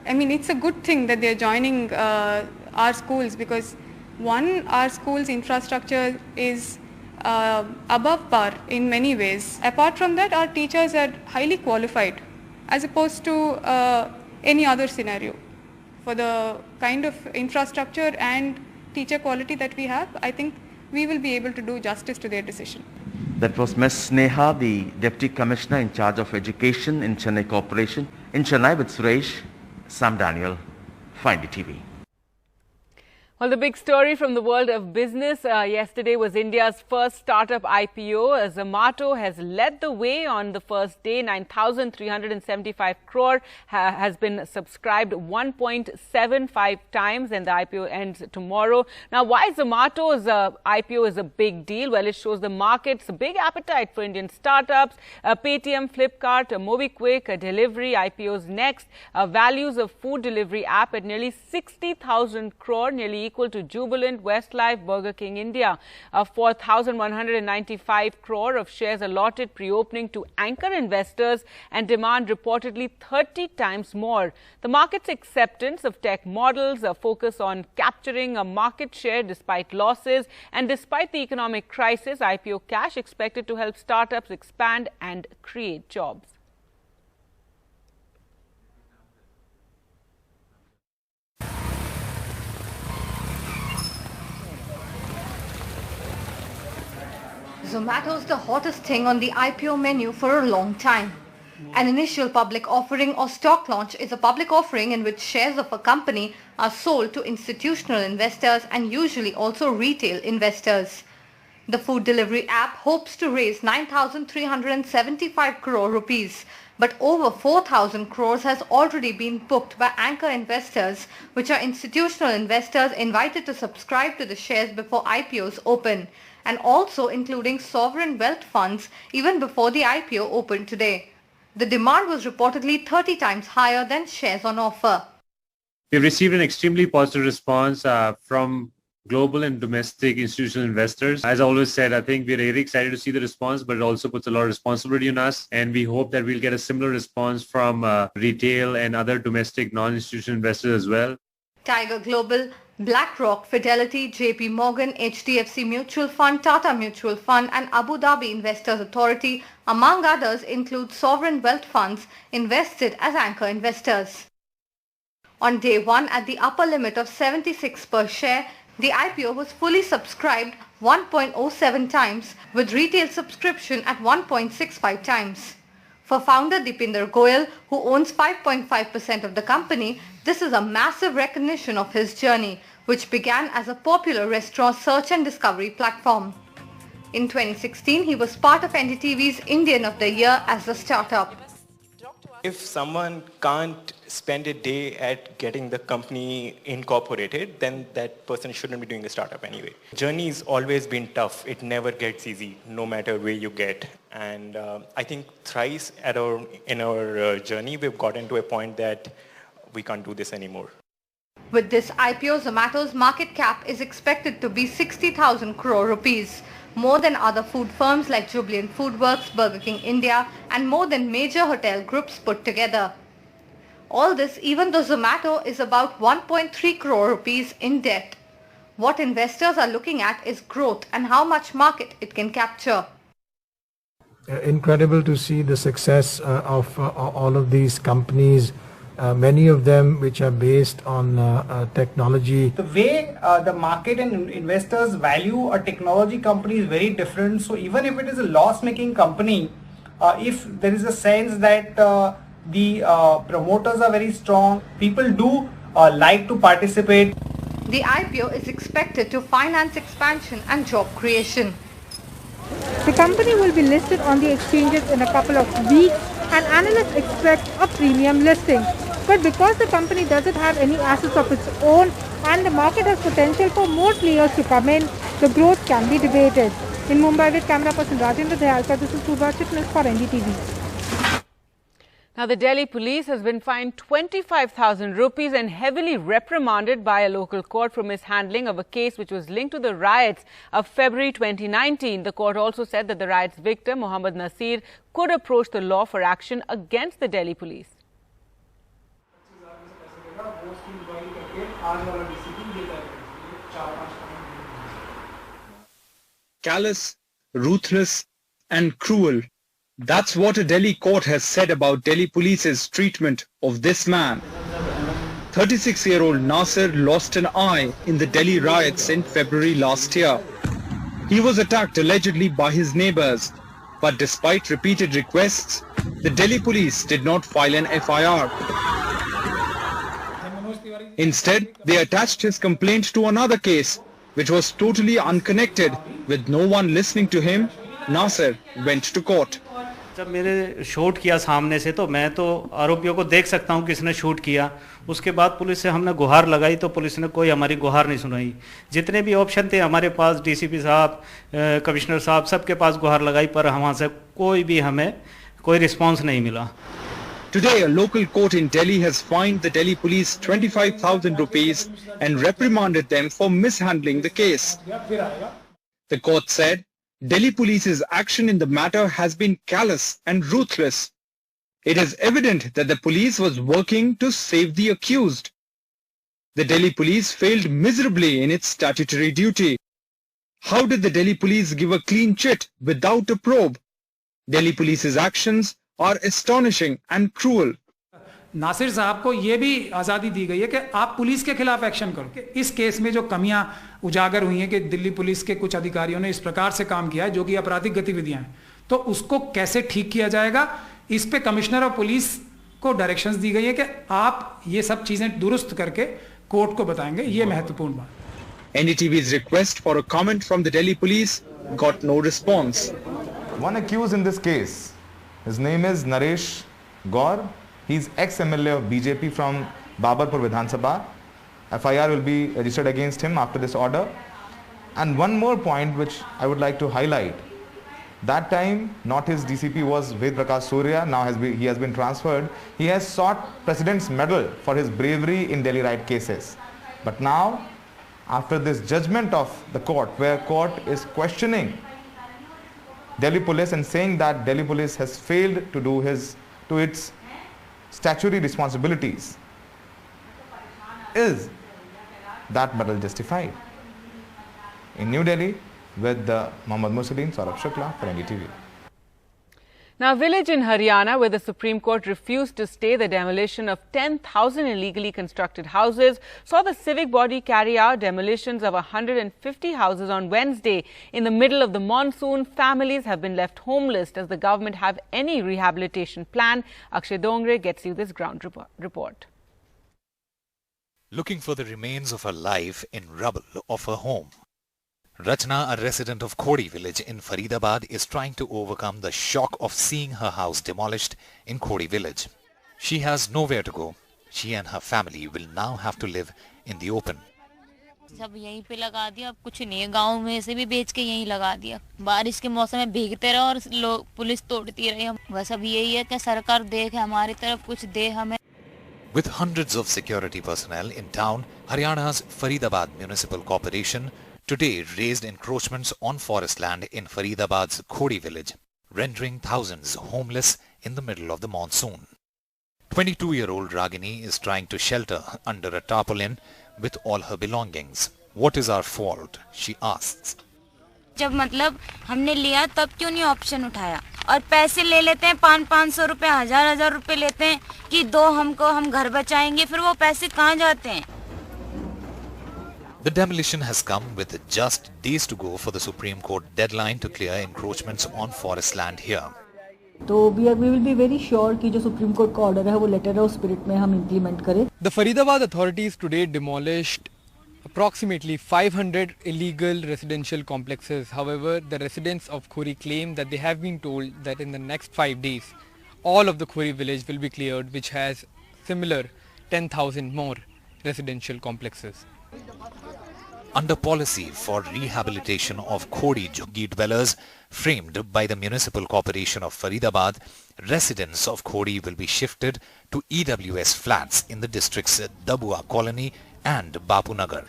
I mean, it's a good thing that they're joining our schools because one, our school's infrastructure is above par in many ways. Apart from that, our teachers are highly qualified as opposed to any other scenario. For the kind of infrastructure and teacher quality that we have, I think we will be able to do justice to their decision. That was Ms. Sneha, the Deputy Commissioner in charge of Education in Chennai Corporation. In Chennai with Suresh, Sam Daniel, NDTV. Well, the big story from the world of business yesterday was India's first startup IPO. Zomato has led the way on the first day. 9,375 crore has been subscribed 1.75 times, and the IPO ends tomorrow. Now, why Zomato's IPO is a big deal? Well, it shows the market's big appetite for Indian startups. Paytm, Flipkart, MobiKwik, delivery IPOs next. Values of food delivery app at nearly 60,000 crore, nearly equal to Jubilant, Westlife, Burger King India. 4,195 crore of shares allotted pre-opening to anchor investors, and demand reportedly 30 times more. The market's acceptance of tech models, a focus on capturing a market share despite losses, and despite the economic crisis, IPO cash expected to help startups expand and create jobs. Zomato's the hottest thing on the IPO menu for a long time. An initial public offering or stock launch is a public offering in which shares of a company are sold to institutional investors and usually also retail investors. The food delivery app hopes to raise 9,375 crore rupees, but over 4,000 crores has already been booked by anchor investors, which are institutional investors invited to subscribe to the shares before IPOs open, and also including sovereign wealth funds even before the IPO opened today. The demand was reportedly 30 times higher than shares on offer. We've received an extremely positive response from global and domestic institutional investors. As I always said, I think we're very excited to see the response, but it also puts a lot of responsibility on us, and we hope that we'll get a similar response from retail and other domestic non-institutional investors as well. Tiger Global, BlackRock, Fidelity, JP Morgan, HDFC Mutual Fund, Tata Mutual Fund and Abu Dhabi Investors Authority, among others, include sovereign wealth funds invested as anchor investors. On day one, at the upper limit of 76 per share, the IPO was fully subscribed 1.07 times, with retail subscription at 1.65 times. For founder Deepinder Goyal, who owns 5.5% of the company, this is a massive recognition of his journey, which began as a popular restaurant search and discovery platform. In 2016, he was part of NDTV's Indian of the Year as a startup. If someone can't spend a day at getting the company incorporated, then that person shouldn't be doing a startup anyway. Journey's always been tough. It never gets easy, no matter where you get. And I think thrice in our journey, we've gotten to a point that we can't do this anymore. With this IPO, Zomato's market cap is expected to be 60,000 crore rupees, more than other food firms like Jubilant Foodworks, Burger King India and more than major hotel groups put together. All this even though Zomato is about 1.3 crore rupees in debt. What investors are looking at is growth and how much market it can capture. Incredible to see the success of all of these companies, many of them which are based on technology. The way the market and investors value a technology company is very different. So even if it is a loss-making company, if there is a sense that the promoters are very strong, people do like to participate. The IPO is expected to finance expansion and job creation. The company will be listed on the exchanges in a couple of weeks and analysts expect a premium listing. But because the company doesn't have any assets of its own and the market has potential for more players to come in, the growth can be debated. In Mumbai with camera person Rajendra Dayalkar, this is Purva Chitnis for NDTV. Now, the Delhi police has been fined 25,000 rupees and heavily reprimanded by a local court for mishandling of a case which was linked to the riots of February 2019. The court also said that the riots victim, Mohammad Nasir, could approach the law for action against the Delhi police. Callous, ruthless and cruel. That's what a Delhi court has said about Delhi police's treatment of this man. 36-year-old Nasir lost an eye in the Delhi riots in February last year. He was attacked allegedly by his neighbors, but despite repeated requests, the Delhi police did not file an FIR. Instead, they attached his complaint to another case, which was totally unconnected. With no one listening to him, Nasir went to court. जब मेरे shoot किया सामने से तो मैं तो आरोपियों को देख सकता हूं किसने शूट किया. उसके बाद पुलिस से हमने गुहार लगाई तो पुलिस ने कोई हमारी गुहार नहीं सुनाई. जितने भी ऑप्शन थे हमारे पास, डीसीपी साहब, कमिश्नर साहब, सबके पास गुहार लगाई, पर वहां से कोई भी हमें कोई रिस्पांस नहीं मिला. Today, a local court in Delhi has fined the Delhi police 25,000 rupees and reprimanded them for mishandling the case. The court said Delhi police's action in the matter has been callous and ruthless. It is evident that the police was working to save the accused. The Delhi police failed miserably in its statutory duty. How did the Delhi police give a clean chit without a probe? Delhi police's actions are astonishing and cruel. Nasir साहब को ये भी आज़ादी दी गई है कि आप police के खिलाफ एक्शन करो. कि इस केस में जो कमियां उजागर हुई हैं कि दिल्ली पुलिस के कुछ अधिकारियों ने इस प्रकार से काम किया है जो कि आपराधिक गतिविधियां हैं, तो उसको कैसे ठीक किया जाएगा, इस पे कमिश्नर ऑफ पुलिस को डायरेक्शंस दी गई है कि आप ये सब चीजें दुरुस्त करके कोर्ट को बताएंगे. ये महत्वपूर्ण बात. NDTV's request for a comment from the Delhi police got no response. One accused in this case, his name is Naresh Gaur. He's ex-MLA of BJP from Babarpur Vidhan Sabha. FIR will be registered against him after this order. And one more point which I would like to highlight. That time, not his DCP was Ved Prakash Surya. Now he has been transferred. He has sought President's Medal for his bravery in Delhi riot cases. But now, after this judgment of the court, where court is questioning Delhi police and saying that Delhi police has failed to its statutory responsibilities, is that medal justified? In New Delhi, with Mohammad Muslim, Saurabh Shukla for NDTV. Now, a village in Haryana where the Supreme Court refused to stay the demolition of 10,000 illegally constructed houses saw the civic body carry out demolitions of 150 houses on Wednesday. In the middle of the monsoon, families have been left homeless. Does the government have any rehabilitation plan? Akshay Dongre gets you this ground report. Looking for the remains of her life in rubble of her home, Rachna, a resident of Khodi village in Faridabad, is trying to overcome the shock of seeing her house demolished in Khodi village. She has nowhere to go. She and her family will now have to live in the open. सब यहीं पे लगा दिया, अब कुछ नहीं है. गांव में से भी बेच के यहीं लगा दिया. बारिश के मौसम में भीगते रहे और लोग पुलिस तोड़ती रही. बस अब यही है कि सरकार देखे हमारी तरफ, कुछ दे हमें. With hundreds of security personnel in town, Haryana's Faridabad Municipal Corporation today raised encroachments on forest land in Faridabad's Khodi village, rendering thousands homeless in the middle of the monsoon. 22-year-old Ragini is trying to shelter under a tarpaulin with all her belongings. What is our fault? She asks. जब मतलब हमने लिया तब क्यों नहीं option उठाया? और पैसे ले लेते हैं 500 रुपए, 1000 रुपए लेते हैं कि दो हमको, हम घर बचाएंगे. फिर वो पैसे कहाँ जाते हैं? The demolition has come with just days to go for the Supreme Court deadline to clear encroachments on forest land here. तो we will be very sure कि जो Supreme Court का order है वो letter है उस spirit में हम implement करें. The Faridabad authorities today demolished approximately 500 illegal residential complexes. However, the residents of Khori claim that they have been told that in the next 5 days, all of the Khori village will be cleared, which has similar 10,000 more residential complexes. Under policy for rehabilitation of Khodi Jhuggi dwellers framed by the Municipal Corporation of Faridabad, residents of Khodi will be shifted to EWS flats in the district's Dabua colony and Bapunagar.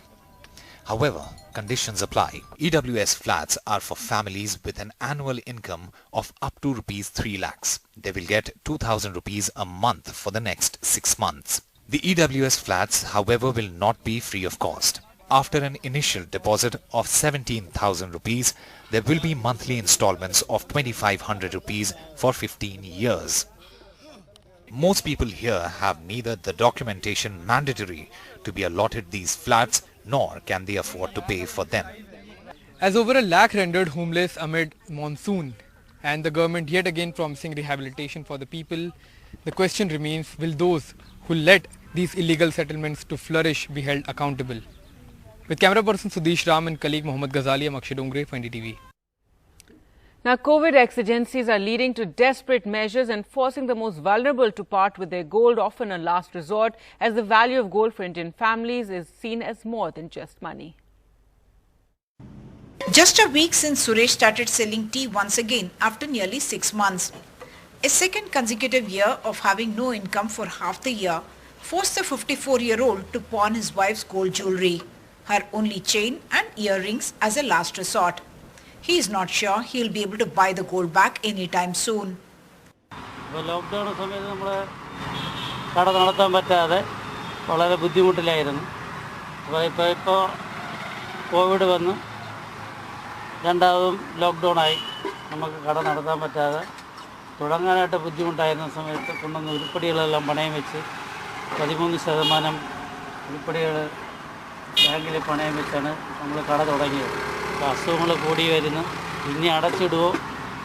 However, conditions apply. EWS flats are for families with an annual income of up to Rs 3 lakhs. They will get 2,000 rupees a month for the next 6 months. The EWS flats, however, will not be free of cost. After an initial deposit of 17,000 rupees, there will be monthly installments of 2,500 rupees for 15 years. Most people here have neither the documentation mandatory to be allotted these flats, nor can they afford to pay for them. As over 1 lakh rendered homeless amid monsoon and the government yet again promising rehabilitation for the people, the question remains, will those who led these illegal settlements to flourish be held accountable? With camera person Sudesh Ram and colleague Mohammad Ghazali, I'm Akshay Dongre for NDTV. Now, COVID exigencies are leading to desperate measures and forcing the most vulnerable to part with their gold, often a last resort, as the value of gold for Indian families is seen as more than just money. Just a week since Suresh started selling tea once again after nearly 6 months. A second consecutive year of having no income for half the year forced the 54-year-old to pawn his wife's gold jewellery, her only chain and earrings as a last resort. He is not sure he will be able to buy the gold back anytime soon. Lockdown സമയത്ത് നമ്മൾ കട നടത്താൻ പറ്റാതെ വളരെ ബുദ്ധിമുട്ടിലായിരുന്നു. അപ്പോൾ ഇപ്പോൾ Covid വന്ന് രണ്ടാമതും ലോക്ക്ഡൗണായി നമുക്ക് കട നടത്താൻ പറ്റാതെ തുടങ്ങാനായിട്ട് ബുദ്ധിമുട്ടായിരുന്ന സമയത്ത് കൊണ്ടുവന്ന ഉരുപ്പടികളെല്ലാം പണയം വെച്ച് 13% ഉരുപ്പടികൾ ബാങ്കിൽ പണയം വെച്ചാണ് നമ്മൾ കട തുടങ്ങിയത്. അസുഖങ്ങൾ കൂടി വരുന്നു, ഇനി അടച്ചിടുവോ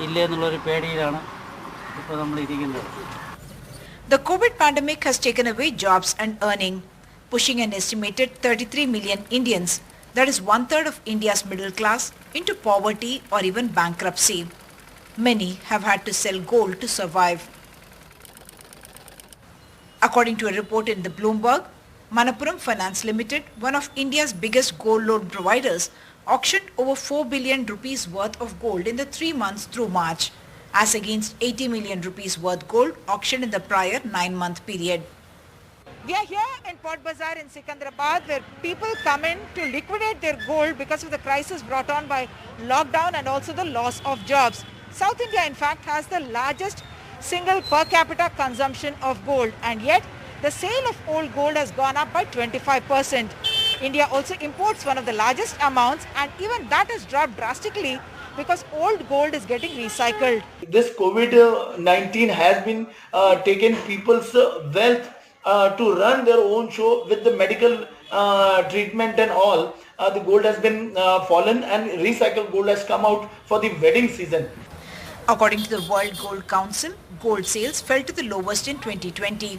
ഇല്ലേ എന്നുള്ളൊരു പേടിയിലാണ് ഇപ്പോൾ നമ്മൾ ഇരിക്കുന്നത്. The COVID pandemic has taken away jobs and earning, pushing an estimated 33 million Indians, that is 1/3 of India's middle class, into poverty or even bankruptcy. Many have had to sell gold to survive. According to a report in the Bloomberg, Manappuram Finance Limited, one of India's biggest gold loan providers, auctioned over 4 billion rupees worth of gold in the 3 months through March, as against 80 million rupees worth gold auctioned in the prior 9-month period. We are here in Port Bazaar in Secunderabad, where people come in to liquidate their gold because of the crisis brought on by lockdown and also the loss of jobs. South India, in fact, has the largest single per capita consumption of gold, and yet the sale of old gold has gone up by 25%. India also imports one of the largest amounts, and even that has dropped drastically because old gold is getting recycled. This COVID-19 has been taken people's wealth to run their own show with the medical treatment and all. The gold has been fallen and recycled gold has come out for the wedding season. According to the World Gold Council, gold sales fell to the lowest in 2020.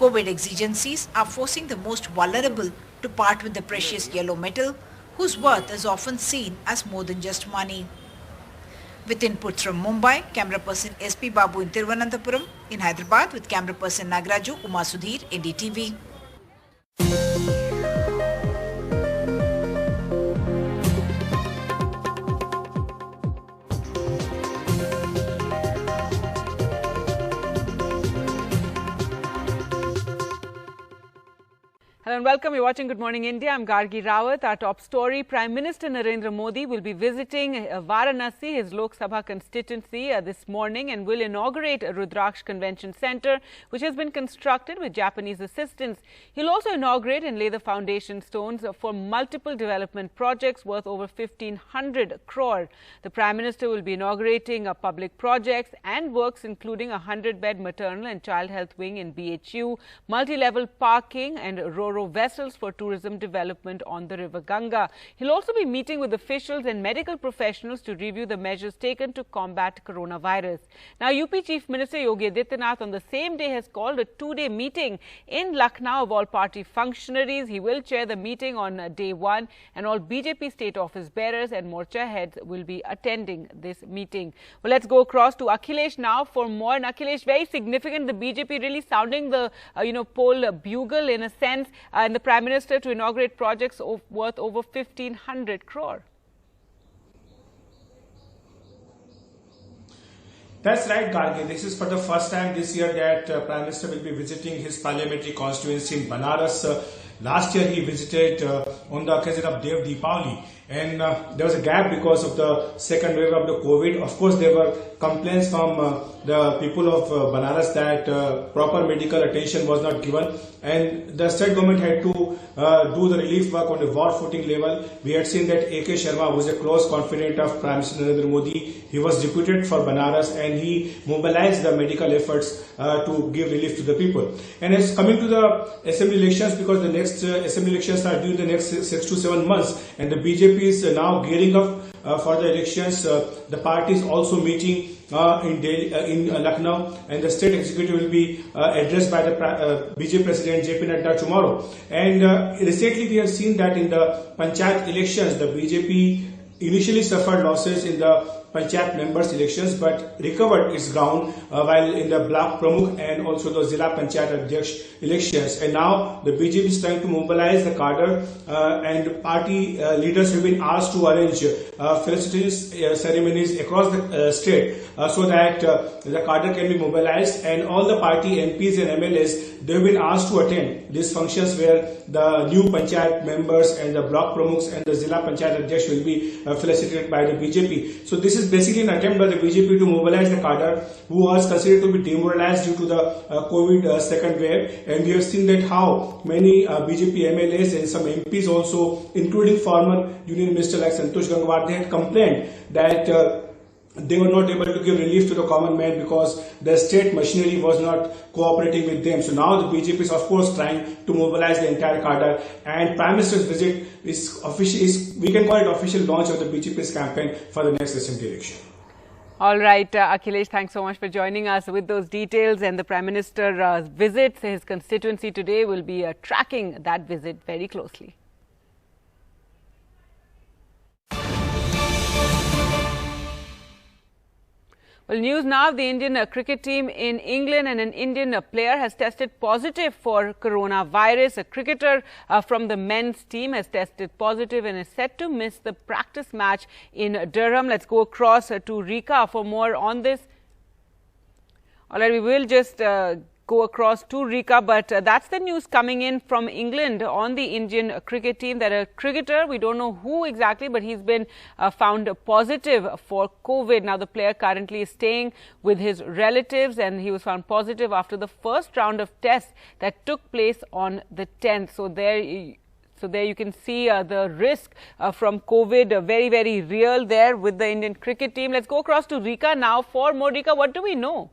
COVID exigencies are forcing the most vulnerable to part with the precious yellow metal, whose worth is often seen as more than just money. With inputs from Mumbai, camera person SP Babu in Thiruvananthapuram, in Hyderabad with camera person Nagraju, Uma Sudhir, NDTV. Hello and welcome. You're watching Good Morning India. I'm Gargi Rawat. Our top story, Prime Minister Narendra Modi will be visiting Varanasi, his Lok Sabha constituency this morning, and will inaugurate a Rudraksh Convention Centre, which has been constructed with Japanese assistance. He'll also inaugurate and lay the foundation stones for multiple development projects worth over 1,500 crore. The Prime Minister will be inaugurating public projects and works including a 100-bed maternal and child health wing in BHU, multi-level parking and ro-ro vessels for tourism development on the river Ganga. He'll also be meeting with officials and medical professionals to review the measures taken to combat coronavirus. Now, UP Chief Minister Yogi Adityanath on the same day has called a 2-day meeting in Lucknow of all party functionaries. He will chair the meeting on day 1, and all BJP state office bearers and Morcha heads will be attending this meeting. Well, let's go across to Akhilesh now for more. And Akhilesh, very significant, the BJP really sounding the poll bugle in a sense, and the Prime Minister to inaugurate projects worth over 1,500 crore. That's right, Gargi. This is for the first time this year that Prime Minister will be visiting his parliamentary constituency in Banaras. Last year he visited on the occasion of Dev Deepavali, and there was a gap because of the second wave of the COVID. Of course, there were complaints from the people of Banaras that proper medical attention was not given, and the state government had to do the relief work on a war footing level. We had seen that A.K. Sharma was a close confidant of Prime Minister Narendra Modi. He was deputed for Banaras and he mobilized the medical efforts to give relief to the people. And it's coming to the assembly elections, because the next next assembly elections are due in the next 6 to 7 months, and the BJP is now gearing up for the elections. The party is also meeting in Delhi, in Lucknow, and the state executive will be addressed by the BJP President JP Nadda tomorrow. And recently we have seen that in the Panchayat elections, the BJP initially suffered losses in the Panchayat members elections, but recovered its ground while in the Block Pramukh and also the Zilla Panchayat Adhyaksh elections. And now the BJP is trying to mobilize the cadre, and party leaders have been asked to arrange felicitations ceremonies across the state so that the cadre can be mobilized, and all the party MPs and MLAs, they have been asked to attend these functions where the new Panchayat members and the Block Pramukhs and the Zilla Panchayat Adhyaksh will be felicitated by the BJP. So this is basically an attempt by the BJP to mobilize the cadre who was considered to be demoralized due to the COVID second wave. And we have seen that how many BJP MLAs and some MPs also, including former Union Minister like Santosh Gangwar, they had complained that they were not able to give relief to the common man because the state machinery was not cooperating with them. So now the BJP is of course trying to mobilize the entire cadre, and Prime Minister's visit is we can call it official launch of the BJP's campaign for the next assembly election. All right, Akhilesh, thanks so much for joining us with those details. And the Prime Minister visits his constituency today. Will be tracking that visit very closely. Well, news now, the Indian cricket team in England and an Indian player has tested positive for coronavirus. A cricketer from the men's team has tested positive and is set to miss the practice match in Durham. Let's go across to Rika for more on this. All right, we will just go across to Rika, but that's the news coming in from England on the Indian cricket team, that a cricketer, we don't know who exactly, but he's been found positive for COVID. Now the player currently is staying with his relatives, and he was found positive after the first round of tests that took place on the 10th. So there you can see the risk from COVID, very, very real there with the Indian cricket team. Let's go across to Rika now for more. Rika, what do we know?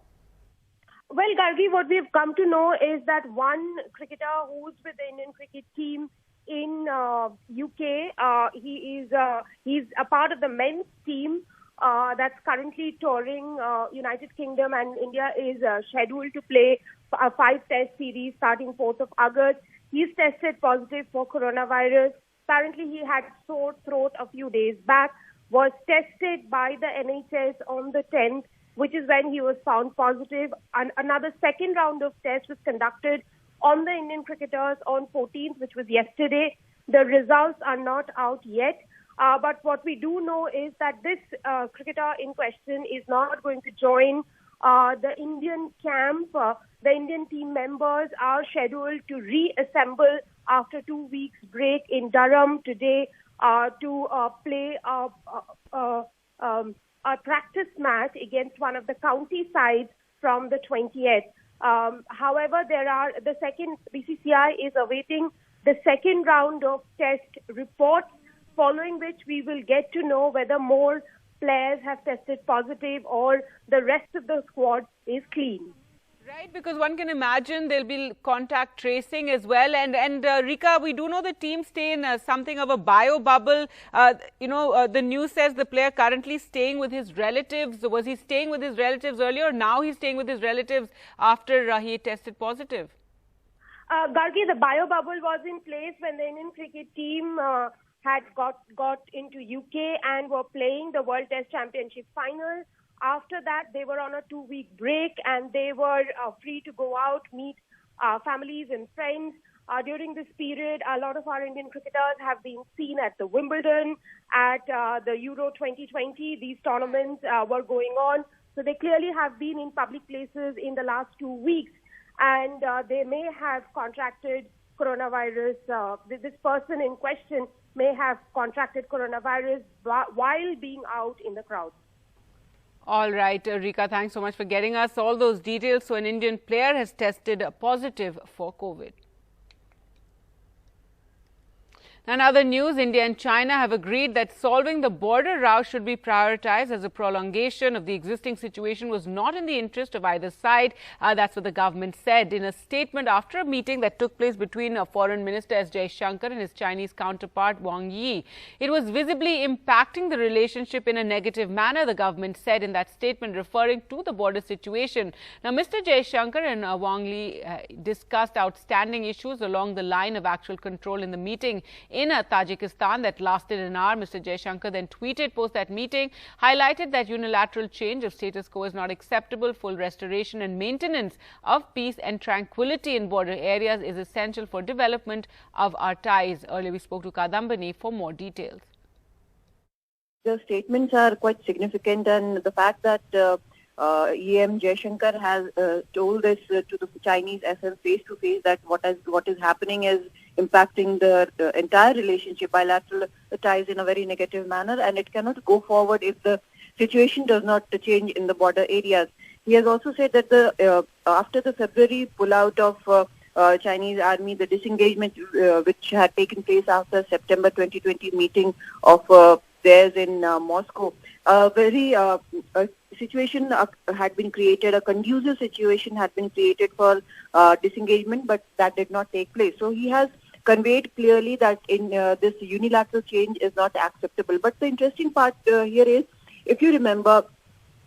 Well, Gargi, what we've come to know is that one cricketer who's with the Indian cricket team in UK, he's a part of the men's team that's currently touring United Kingdom, and India is scheduled to play a 5-test series starting 4th of August. He's tested positive for coronavirus. Apparently, he had sore throat a few days back, was tested by the NHS on the 10th, which is when he was found positive. And another second round of tests was conducted on the Indian cricketers on 14th, which was yesterday. The results are not out yet. But what we do know is that this cricketer in question is not going to join the Indian camp. The Indian team members are scheduled to reassemble after 2 weeks break in Durham today to play a practice match against one of the county sides from the 20th. However, BCCI is awaiting the second round of test reports, following which we will get to know whether more players have tested positive or the rest of the squad is clean. Right, because one can imagine there'll be contact tracing as well. And Rika, we do know the team stay in something of a bio bubble. The news says the player currently staying with his relatives. Was he staying with his relatives earlier? Now he's staying with his relatives after he tested positive. Gargi, the bio bubble was in place when the Indian cricket team had got into UK and were playing the World Test Championship final. After that, they were on a 2-week break, and they were free to go out, meet families and friends. During this period, a lot of our Indian cricketers have been seen at the Wimbledon, at the Euro 2020. These tournaments were going on. So they clearly have been in public places in the last 2 weeks, and they may have contracted coronavirus. This person in question may have contracted coronavirus while being out in the crowd. All right, Rika, thanks so much for getting us all those details. So an Indian player has tested positive for COVID. In other news, India and China have agreed that solving the border row should be prioritized, as a prolongation of the existing situation was not in the interest of either side. That's what the government said in a statement after a meeting that took place between Foreign Minister S. Jaishankar and his Chinese counterpart Wang Yi. It was visibly impacting the relationship in a negative manner, the government said in that statement, referring to the border situation. Now, Mr. Jaishankar and Wang Yi discussed outstanding issues along the line of actual control in the meeting in Tajikistan that lasted an hour. Mr. Jaishankar then tweeted post that meeting, highlighted that unilateral change of status quo is not acceptable. Full restoration and maintenance of peace and tranquility in border areas is essential for development of our ties. Earlier we spoke to Kadambani for more details. The statements are quite significant, and the fact that EM Jaishankar has told this to the Chinese SM face to face that what is happening is impacting the entire relationship, bilateral ties in a very negative manner, and it cannot go forward if the situation does not change in the border areas. He has also said that after the February pullout of Chinese army, the disengagement which had taken place after September 2020 meeting of theirs in Moscow, a very situation had been created, a conducive situation had been created for disengagement, but that did not take place. So he has conveyed clearly that in this unilateral change is not acceptable. But the interesting part here is, if you remember,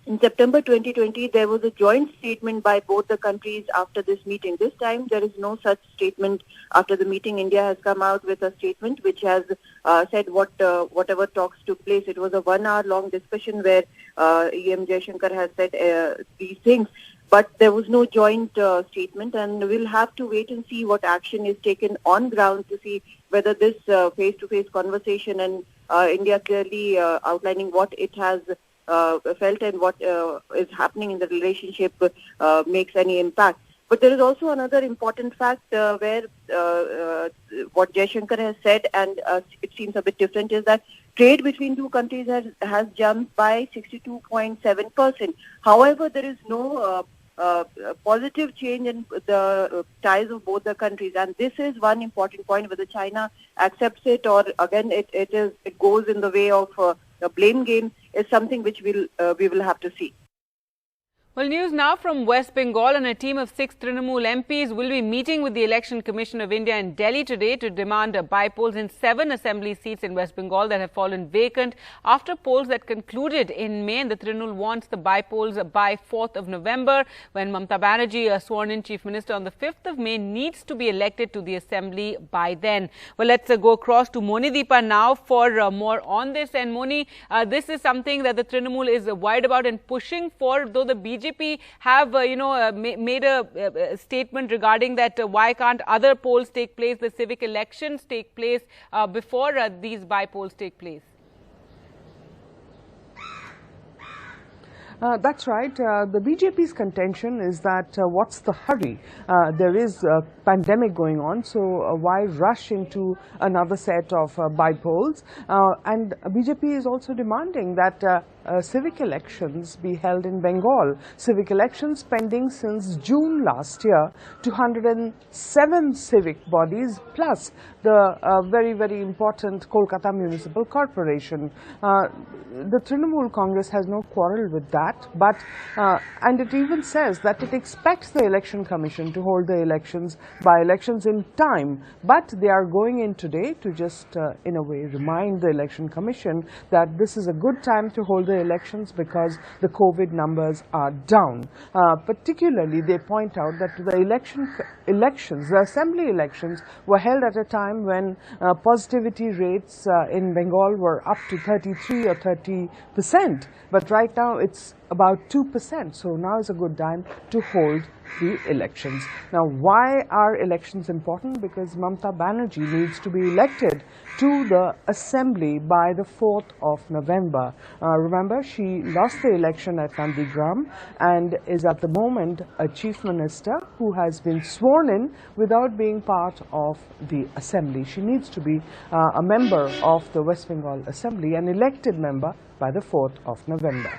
in September 2020, there was a joint statement by both the countries after this meeting. This time, there is no such statement after the meeting. India has come out with a statement which has said whatever talks took place. It was a 1 hour long discussion where EM Jaishankar has said these things. But there was no joint statement, and we'll have to wait and see what action is taken on ground to see whether this face-to-face conversation and India clearly outlining what it has felt and what is happening in the relationship makes any impact. But there is also another important fact where what Jaishankar has said, and it seems a bit different, is that trade between two countries has jumped by 62.7%. However, there is no positive change in the ties of both the countries, and this is one important point. Whether China accepts it or again it goes in the way of a blame game is something which we will have to see. Well, news now from West Bengal, and a team of 6 Trinamool MPs will be meeting with the Election Commission of India in Delhi today to demand bypolls in 7 assembly seats in West Bengal that have fallen vacant after polls that concluded in May. And the Trinamool wants the bypolls by 4th of November, when Mamata Banerjee, sworn-in Chief Minister on the 5th of May, needs to be elected to the assembly by then. Well, let's go across to Monideepa now for more on this. And Moni, this is something that the Trinamool is worried about and pushing for, though the BJP have, made a statement regarding that why can't other polls take place, the civic elections take place before these bypolls take place? That's right. The BJP's contention is that what's the hurry? There is a pandemic going on, so why rush into another set of bypolls? And BJP is also demanding that civic elections be held in Bengal. Civic elections pending since June last year. 207 civic bodies plus the very, very important Kolkata Municipal Corporation. The Trinamool Congress has no quarrel with that, but and it even says that it expects the Election Commission to hold the by-elections in time, but they are going in today to just in a way remind the Election Commission that this is a good time to hold the elections because the COVID numbers are down. Particularly, they point out that the assembly elections were held at a time when positivity rates in Bengal were up to 33 or 30%, but right now it's about 2%. So now is a good time to hold the elections. Now, why are elections important? Because Mamata Banerjee needs to be elected to the assembly by the 4th of November. Remember, she lost the election at Nandigram and is at the moment a chief minister who has been sworn in without being part of the assembly. She needs to be a member of the West Bengal Assembly, an elected member by the 4th of November.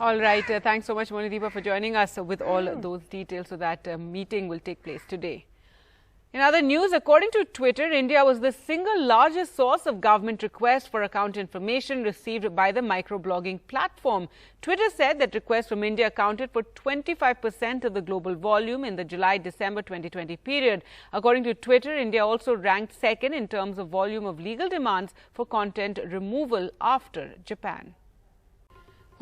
All right. Thanks so much, Monideepa, for joining us with all those details. So that meeting will take place today. In other news, according to Twitter, India was the single largest source of government requests for account information received by the microblogging platform. Twitter said that requests from India accounted for 25% of the global volume in the July-December 2020 period. According to Twitter, India also ranked second in terms of volume of legal demands for content removal after Japan.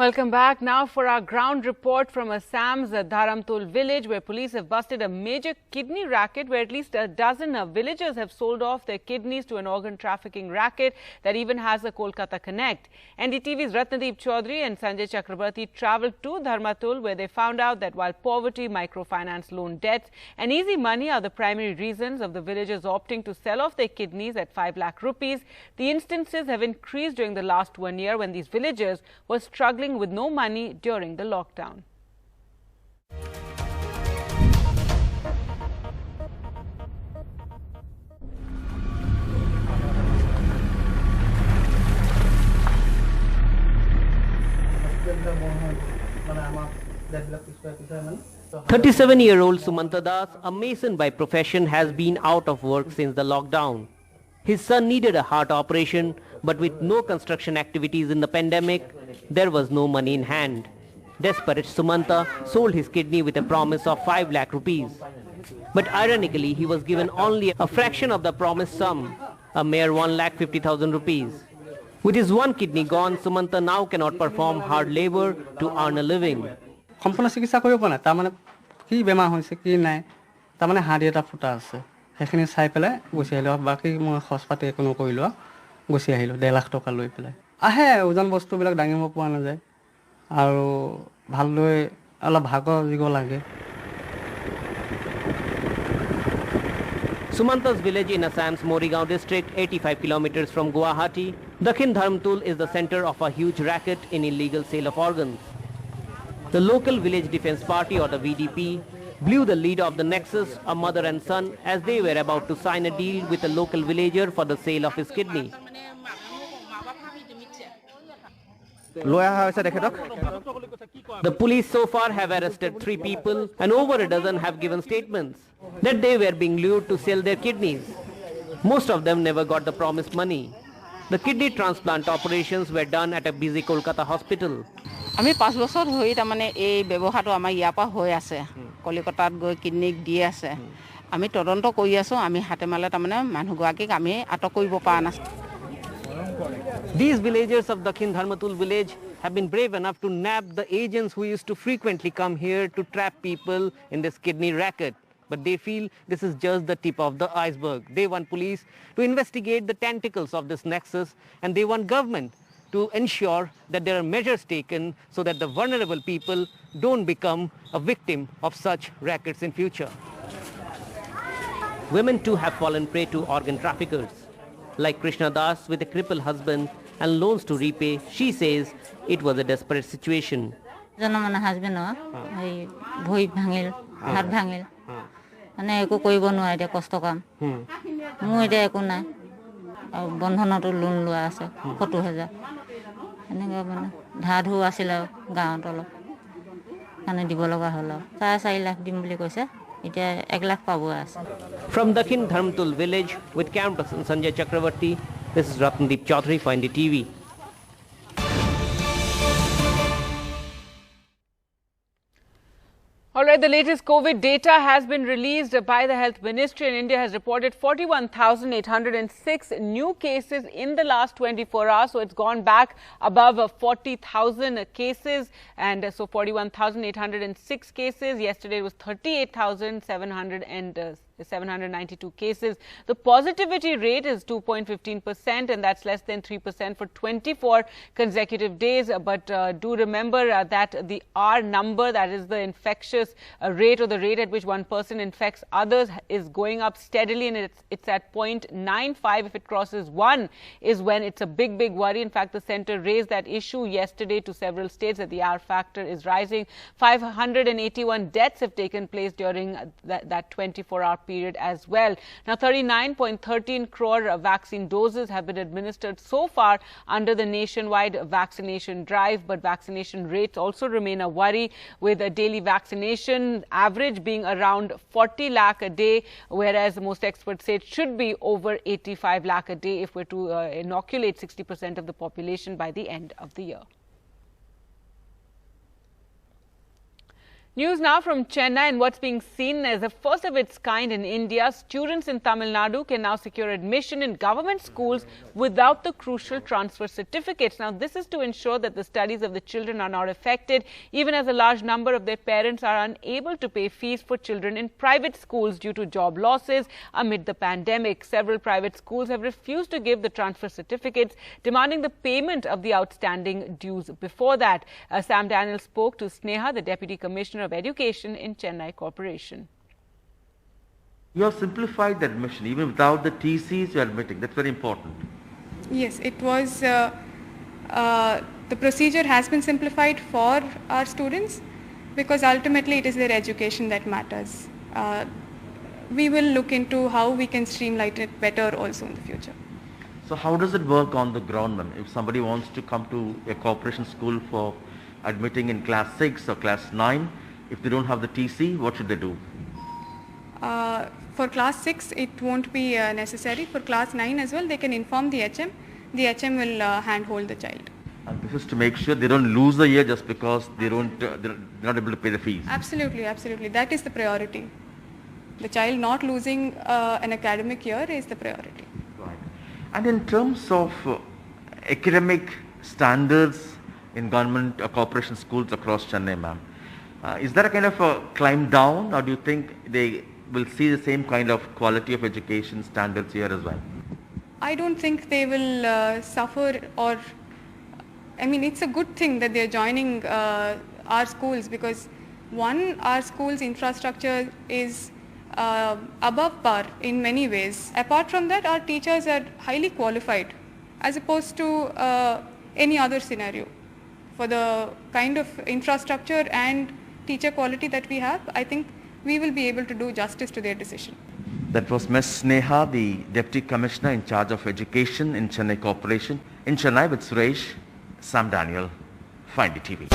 Welcome back. Now for our ground report from Assam's Dharamtul village, where police have busted a major kidney racket where at least a dozen villagers have sold off their kidneys to an organ trafficking racket that even has a Kolkata connect. NDTV's Ratnadeep Chaudhary and Sanjay Chakrabarti travelled to Dharmatul, where they found out that while poverty, microfinance loan debts and easy money are the primary reasons of the villagers opting to sell off their kidneys at 5 lakh rupees, the instances have increased during the last 1 year when these villagers were struggling with no money during the lockdown. "37-year-old Sumanta Das, a mason by profession, has been out of work since the lockdown. His son needed a heart operation, but with no construction activities in the pandemic, there was no money in hand. Desperate, Sumanta sold his kidney with a promise of 5 lakh rupees. But ironically, he was given only a fraction of the promised sum, a mere 1,50,000 rupees. With his one kidney gone, Sumanta now cannot perform hard labor to earn a living. সম্পূৰ্ণ চিকিৎসা কৰিব পৰা নাই, তাৰমানে কি বেমাৰ হৈছে কি নাই, তাৰমানে হাড়ি এটা ফুটা আছে, সেইখিনি চাই পেলাই গুচি আহিলোঁ। বাকী মই খৰচ পাতি একো নকৰিলোঁ, গুচি আহিলোঁ 1.5 লাখ টকা লৈ পেলাই। আহে ওজন বস্তুবিলাক দাঙিব পৰা নাযায় আৰু ভালদৰে অলপ ভাগৰ দিব লাগে। Sumanta's village in Assam's Morigaon district, 85 kilometers from Guwahati, Dakhin Dharmtul is the center of a huge racket in illegal sale of organs. The local village defense party, or the VDP, blew the lead of the nexus, a mother and son, as they were about to sign a deal with a local villager for the sale of his kidney. The police so far have arrested 3 people and over a dozen have given statements that they were being lured to sell their kidneys. Most of them never got the promised money. The kidney transplant operations were done at a busy Kolkata hospital. আমি 5 বছৰ হৈ তাৰমানে এই ব্যৱহাৰটো আমাৰ ইয়াৰ পৰা হৈ আছে, কলিকতাত গৈ কিডনি দি আছে। আমি তদন্ত কৰি আছো, আমি হাতে মালে তাৰমানে মানুহগৰাকীক আমি আটক কৰিব পৰা নাই। These villagers of Dakhin Dharmatul village have been brave enough to nab the agents who used to frequently come here to trap people in this kidney racket. But they feel this is just the tip of the iceberg. They want police to investigate the tentacles of this nexus, and they want government to ensure that there are measures taken so that the vulnerable people don't become a victim of such rackets in future. Women too have fallen prey to organ traffickers. Like Krishna Das with a crippled husband and loans to repay, she says it was a desperate situation. My husband ভৰি ভাঙিল, হাত ভাঙিল, মানে একো কৰিব নোৱাৰে, কষ্ট কাম। মোৰ এতিয়া একো নাই, আৰু বন্ধনতো লোন লোৱা আছে 70,000। এনেকৈ মানে ধাৰ ধুৰ আছিল আৰু গাঁৱত অলপ, মানে দিব লগা হ'ল আৰু 4.5 লাখ দিম বুলি কৈছে, এতিয়া 1 লাখ পাব আছে। From Dakhin Dharmtul village with camera person Sanjay Chakrabarti, this is Ratnadeep Chaudhary for NDTV. All right, the latest COVID data has been released by the Health Ministry, and India has reported 41,806 new cases in the last 24 hours. So it's gone back above 40,000 cases, and so 41,806 cases. Yesterday it was 38,792 cases. The positivity rate is 2.15%, and that's less than 3% for 24 consecutive days. But do remember that the R number, that is the infectious rate, or the rate at which one person infects others, is going up steadily, and it's at 0.95. If it crosses 1 is when it's a big worry. In fact, the centre raised that issue yesterday to several states that the R factor is rising. 581 deaths have taken place during that 24-hour period as well. Now, 39.13 crore vaccine doses have been administered so far under the nationwide vaccination drive, but vaccination rates also remain a worry, with a daily vaccination average being around 40 lakh a day, whereas most experts say it should be over 85 lakh a day if we're to inoculate 60% of the population by the end of the year. News now from Chennai, and what's being seen as the first of its kind in India. Students in Tamil Nadu can now secure admission in government schools without the crucial transfer certificates. Now, this is to ensure that the studies of the children are not affected, even as a large number of their parents are unable to pay fees for children in private schools due to job losses amid the pandemic. Several private schools have refused to give the transfer certificates, demanding the payment of the outstanding dues before that. Sam Daniel spoke to Sneha, the Deputy Commissioner of Education in Chennai Corporation. You have simplified the admission. Even without the TCs, you are admitting. That's very important. Yes, it was, the procedure has been simplified for our students because ultimately it is their education that matters. We will look into how we can streamline it better also in the future. So how does it work on the ground, ma'am? If somebody wants to come to a corporation school for admitting in class 6 or class 9, if they don't have the TC, what should they do? For class 6, it won't be necessary. For class 9 as well, they can inform the HM. The HM will handhold the child. And this is to make sure they don't lose a year just because they're not able to pay the fees. Absolutely, absolutely. That is the priority. The child not losing an academic year is the priority. Right. And in terms of academic standards in government or corporation schools across Chennai, ma'am, is there a kind of a climb down, or do you think they will see the same kind of quality of education standards here as well? I don't think they will suffer, or I mean, it's a good thing that they're joining our schools because one, our school's infrastructure is above par in many ways. Apart from that, our teachers are highly qualified as opposed to any other scenario. For the kind of infrastructure and teacher quality that we have, I think we will be able to do justice to their decision. That was Ms. Sneha, the Deputy Commissioner in charge of Education in Chennai Corporation. In Chennai with Suresh, Sam Daniel, NDTV.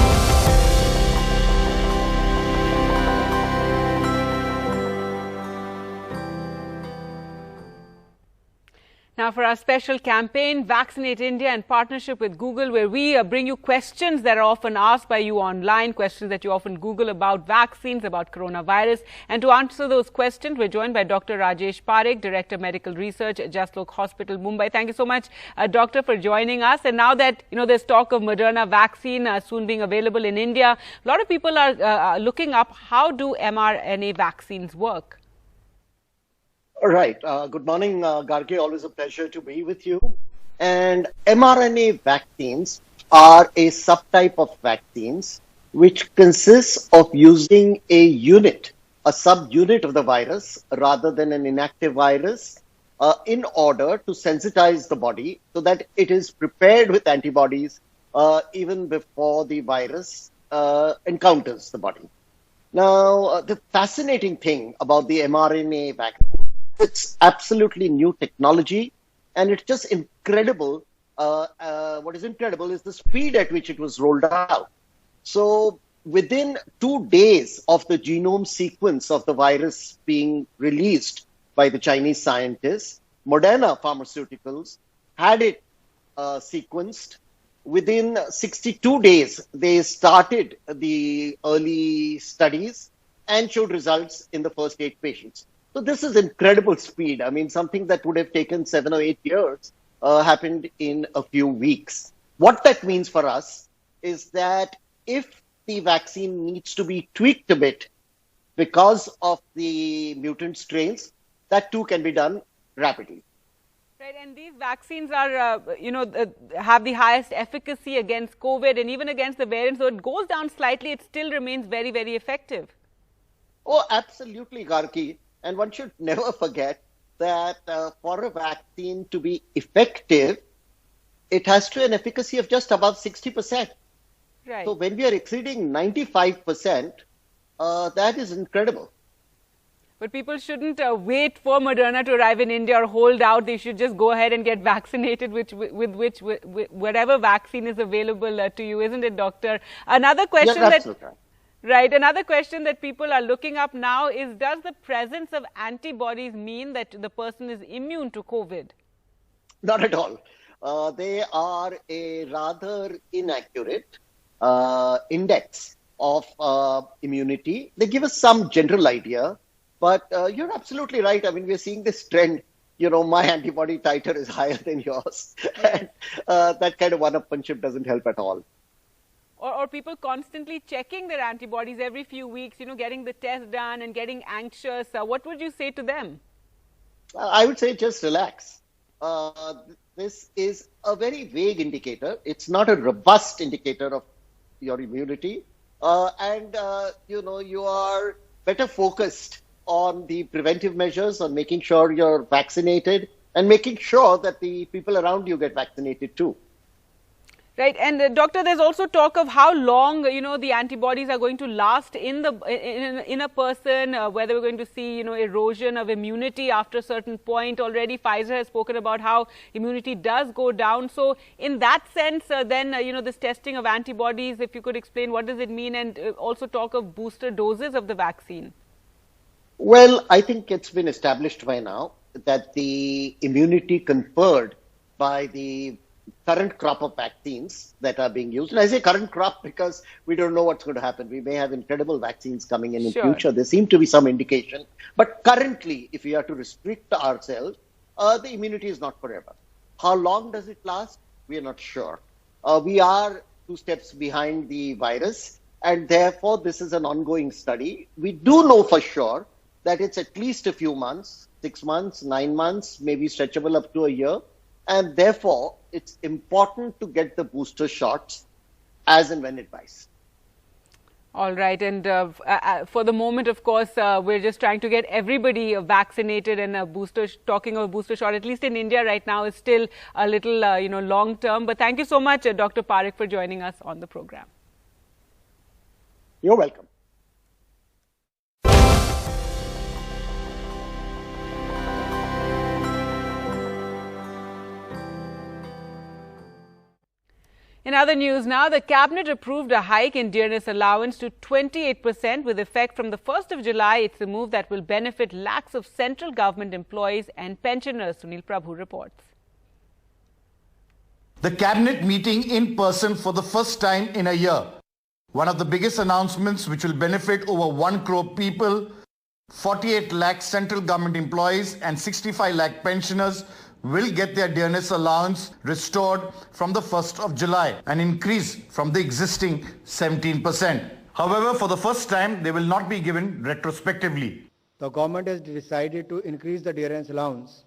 Now for our special campaign, Vaccinate India, in partnership with Google, where we bring you questions that are often asked by you online, questions that you often Google about vaccines, about coronavirus. And to answer those questions, we're joined by Dr. Rajesh Parekh, Director Medical Research at Jaslok Hospital, Mumbai. Thank you so much, Doctor, for joining us. And now that, there's talk of Moderna vaccine soon being available in India, a lot of people are looking up how do mRNA vaccines work? Right. Good morning, Gargi. Always a pleasure to be with you. And mRNA vaccines are a subtype of vaccines which consists of using a unit, a subunit of the virus rather than an inactive virus in order to sensitize the body so that it is prepared with antibodies even before the virus encounters the body. Now, the fascinating thing about the mRNA vaccine, it's absolutely new technology, and it's just incredible. What is incredible is the speed at which it was rolled out. So within 2 days of the genome sequence of the virus being released by the Chinese scientists, Moderna Pharmaceuticals had it sequenced. Within 62 days, they started the early studies and showed results in the first 8 patients. So this is incredible speed. I mean, something that would have taken 7 or 8 years happened in a few weeks. What that means for us is that if the vaccine needs to be tweaked a bit because of the mutant strains, that too can be done rapidly. Right, and these vaccines are, have the highest efficacy against COVID and even against the variants. So it goes down slightly, it still remains very, very effective. Oh, absolutely, Gargi. And one should never forget that for a vaccine to be effective, it has to have an efficacy of just above 60%. Right. So when we are exceeding 95%, that is incredible. But people shouldn't wait for Moderna to arrive in India or hold out. They should just go ahead and get vaccinated with whatever vaccine is available to you, isn't it, Doctor? Another question Another question that people are looking up now is, does the presence of antibodies mean that the person is immune to COVID? Not at all. They are a rather inaccurate index of immunity. They give us some general idea, but you're absolutely right. I mean, we're seeing this trend. You know, my antibody titer is higher than yours. And that kind of one-upmanship doesn't help at all. Or people constantly checking their antibodies every few weeks, you know, getting the test done and getting anxious. What would you say to them? I would say just relax. This is a very vague indicator. It's not a robust indicator of your immunity. You know, you are better focused on the preventive measures, on making sure you're vaccinated and making sure that the people around you get vaccinated too. Right, and Doctor, there's also talk of how long, you know, the antibodies are going to last in a person, whether we're going to see, you know, erosion of immunity after a certain point. Already Pfizer has spoken about how immunity does go down. So in that sense, then, you know, this testing of antibodies, if you could explain what does it mean, and also talk of booster doses of the vaccine. Well, I think it's been established by now that the immunity conferred by the current crop of vaccines that are being used, and I say current crop because we don't know what's going to happen. We may have incredible vaccines coming in future. There seem to be some indication. But currently, if we are to restrict ourselves, the immunity is not forever. How long does it last? We are not sure. We are 2 steps behind the virus, and therefore this is an ongoing study. We do know for sure that it's at least a few months, 6 months, 9 months, maybe stretchable up to a year. And therefore, it's important to get the booster shots as and when advised. All right. And for the moment, of course, we're just trying to get everybody vaccinated, and talking of a booster shot, at least in India right now, is still a little, you know, long term. But thank you so much, Dr. Parekh, for joining us on the program. You're welcome. In other news now, the Cabinet approved a hike in dearness allowance to 28% with effect from the 1st of July. It's a move that will benefit lakhs of central government employees and pensioners. Sunil Prabhu reports. The Cabinet meeting in person for the first time in a year. One of the biggest announcements which will benefit over 1 crore people, 48 lakh central government employees and 65 lakh pensioners will get their dearness allowance restored from the 1st of July, an increase from the existing 17%. However, for the first time, they will not be given retrospectively. The government has decided to increase the dearness allowance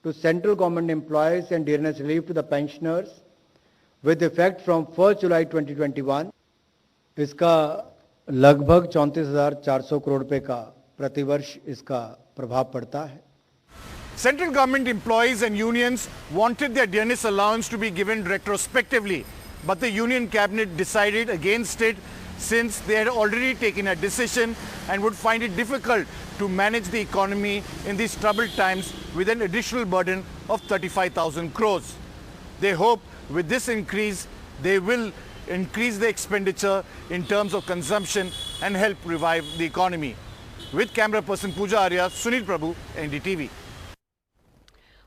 to central government employees and dearness relief to the pensioners with effect from 1st July 2021. इसका लगभग 34,400 करोड़ रुपए का प्रतिवर्ष इसका प्रभाव पड़ता है. Central government employees and unions wanted their dearness allowance to be given retrospectively, but the Union Cabinet decided against it since they had already taken a decision and would find it difficult to manage the economy in these troubled times with an additional burden of 35,000 crores. They hope with this increase, they will increase the expenditure in terms of consumption and help revive the economy. With camera person Pooja Arya, Sunil Prabhu, NDTV.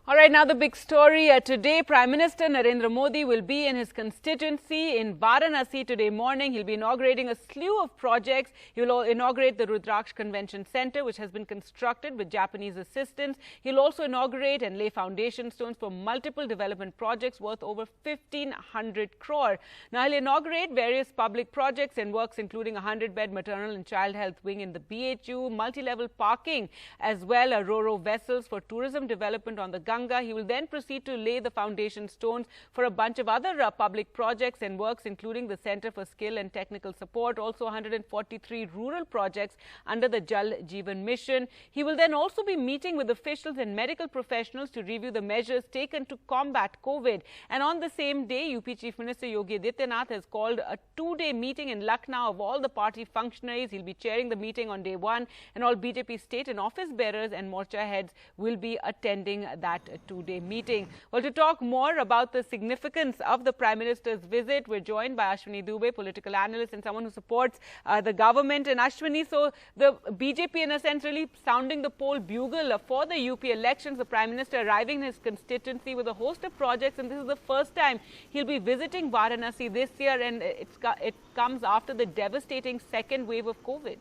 All right, now the big story today. Prime Minister Narendra Modi will be in his constituency in Varanasi today morning. He'll be inaugurating a slew of projects. He will inaugurate the Rudraksh Convention Center, which has been constructed with Japanese assistance. He'll also inaugurate and lay foundation stones for multiple development projects worth over 1,500 crore. Now, he'll inaugurate various public projects and works, including a 100-bed maternal and child health wing in the BHU, multi-level parking, as well as Ro-Ro vessels for tourism development on the Ganga Ganga. He will then proceed to lay the foundation stones for a bunch of other public projects and works, including the Centre for Skill and Technical Support, also 143 rural projects under the Jal Jeevan Mission. He will then also be meeting with officials and medical professionals to review the measures taken to combat COVID. And on the same day, UP Chief Minister Yogi Adityanath has called a two-day meeting in Lucknow of all the party functionaries. He'll be chairing the meeting on day one, and all BJP state and office bearers and Morcha heads will be attending that two-day meeting. Well, to talk more about the significance of the Prime Minister's visit, we're joined by Ashwini Dubey, political analyst and someone who supports the government. And Ashwini, so the BJP in a sense really sounding the poll bugle for the UP elections, the Prime Minister arriving in his constituency with a host of projects, and this is the first time he'll be visiting Varanasi this year, and it comes after the devastating second wave of COVID.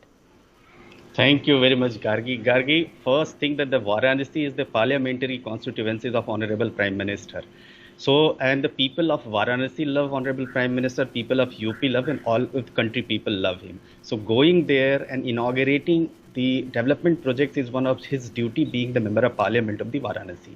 Thank you very much, Gargi. Gargi, first thing that the Varanasi is the parliamentary constituencies of Honorable Prime Minister. So, and the people of Varanasi love Honorable Prime Minister, people of UP love, and all of the country people love him. So going there and inaugurating the development projects is one of his duty, being the member of parliament of the Varanasi.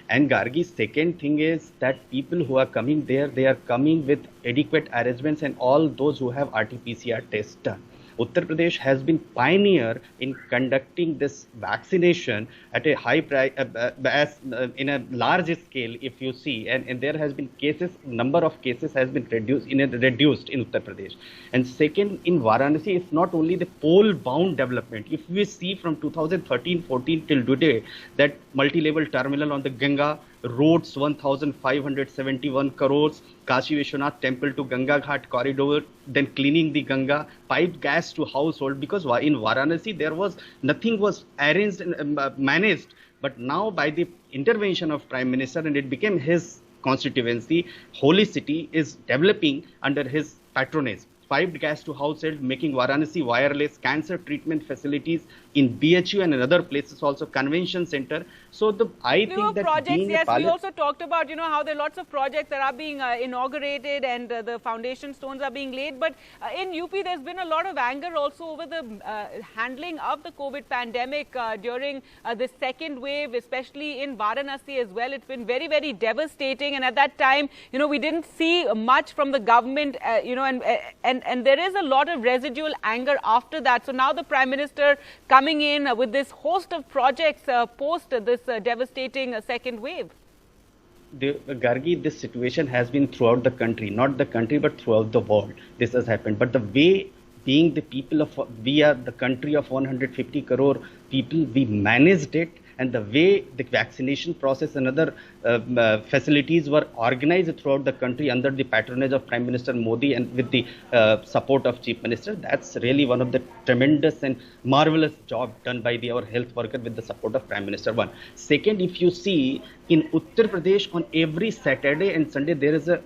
And Gargi, second thing is that people who are coming there, they are coming with adequate arrangements, and all those who have RT-PCR tests done. Uttar Pradesh has been pioneer in conducting this vaccination at a high price, in a large scale, if you see, and there has been cases, number of cases has been reduced in Uttar Pradesh. And second, in Varanasi, it's not only the pole-bound development. If we see from 2013-14 till today, that multi-level terminal on the Ganga, roads 1,571 crores, Kashi Vishwanath temple to Ganga Ghat corridor, then cleaning the Ganga, piped gas to household, because in Varanasi there was nothing was arranged and managed, but now by the intervention of Prime Minister, and it became his constituency, Holy City is developing under his patronage. Piped gas to household, making Varanasi wireless, cancer treatment facilities in BHU and in other places, also convention center. So I think that projects, yes, we also talked about, how there are lots of projects that are being inaugurated and the foundation stones are being laid. But in UP, there's been a lot of anger also over the handling of the COVID pandemic during the second wave, especially in Varanasi as well. It's been very, very devastating. And at that time, we didn't see much from the government, and there is a lot of residual anger after that. So now the Prime Minister coming in with this host of projects post this devastating second wave. Gargi, this situation has been throughout the country, not the country, but throughout the world. This has happened. But the way, being the people of, we are the country of 150 crore people, we managed it. And the way the vaccination process and other facilities were organized throughout the country under the patronage of Prime Minister Modi and with the support of Chief Minister, that's really one of the tremendous and marvelous job done by our health worker with the support of Prime Minister. One. Second, if you see in Uttar Pradesh on every Saturday and Sunday there is a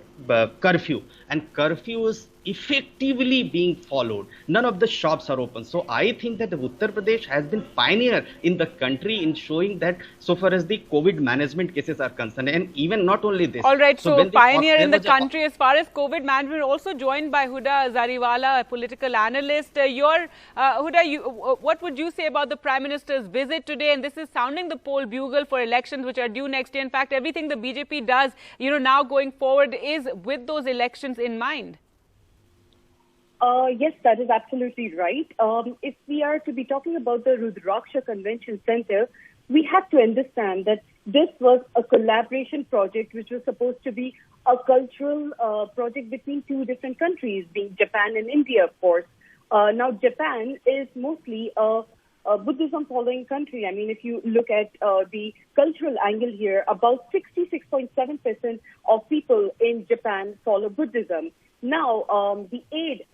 curfew, and curfew is effectively being followed. None of the shops are open. So I think that Uttar Pradesh has been pioneer in the country in showing that so far as the COVID management cases are concerned, and even not only this. All right, so pioneer in the country as far as COVID management, also joined by Huda Zariwala, a political analyst. Huda, what would you say about the Prime Minister's visit today? And this is sounding the poll bugle for elections which are due next year. In fact, everything the BJP does, now going forward is with those elections in mind. Yes, that is absolutely right. If we are to be talking about the Rudraksha Convention Center, we have to understand that this was a collaboration project which was supposed to be a cultural project between two different countries, being Japan and India, of course. Now, Japan is mostly a Buddhism following country. I mean, if you look at the cultural angle here, about 66.7% of people in Japan follow Buddhism. Now, the aid,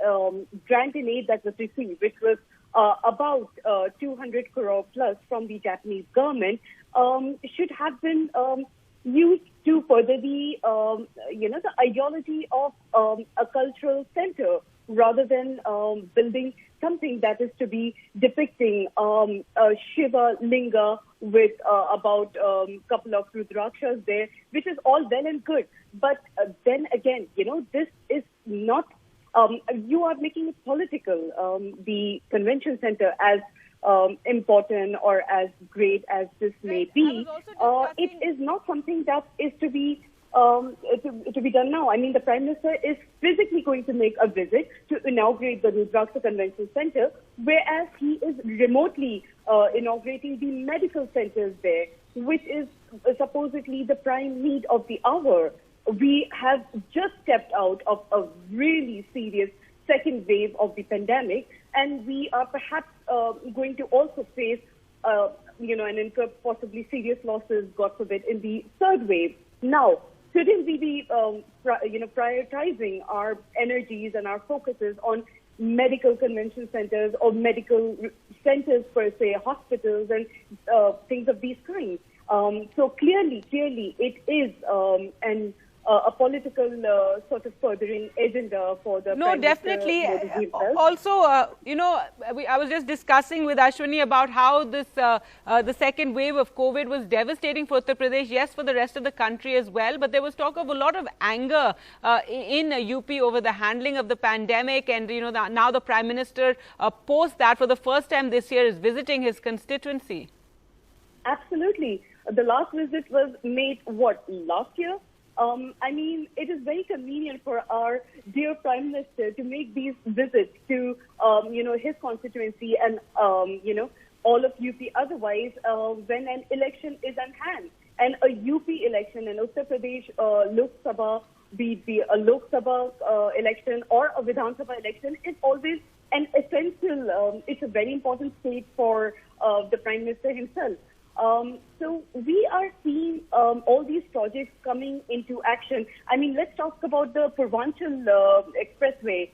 grant in aid that was received, which was about 200 crore plus from the Japanese government, should have been used to further the, the ideology of a cultural center, rather than building something that is to be depicting Shiva Linga with about a couple of Rudrakshas there, which is all well and good. But then again, this is not, you are making it political. The convention center, as important or as great as this may be, it is not something that is to be done now. I mean, the Prime Minister is physically going to make a visit to inaugurate the Rudraksha Convention Center, whereas he is remotely inaugurating the medical centers there, which is supposedly the prime need of the hour. We have just stepped out of a really serious second wave of the pandemic, and we are perhaps going to also face, and incur possibly serious losses, God forbid, in the third wave. Now, shouldn't we be, prioritizing our energies and our focuses on medical convention centers or medical centers per se, hospitals and things of these kinds? So clearly, it is a political sort of furthering agenda for the No, definitely. Also, I was just discussing with Ashwini about how this the second wave of COVID was devastating for Uttar Pradesh, yes, for the rest of the country as well. But there was talk of a lot of anger in UP over the handling of the pandemic, and now the Prime Minister, post that for the first time this year, is visiting his constituency. Absolutely. The last visit was made, last year? I mean, it is very convenient for our dear Prime Minister to make these visits to, his constituency and, all of UP otherwise when an election is at hand. And a UP election, an Uttar Pradesh Lok Sabha, be a Lok Sabha election or a Vidhan Sabha election, is always an essential, it's a very important state for the Prime Minister himself. So we are seeing all these projects coming into action. I mean, let's talk about the Purvanchal Expressway,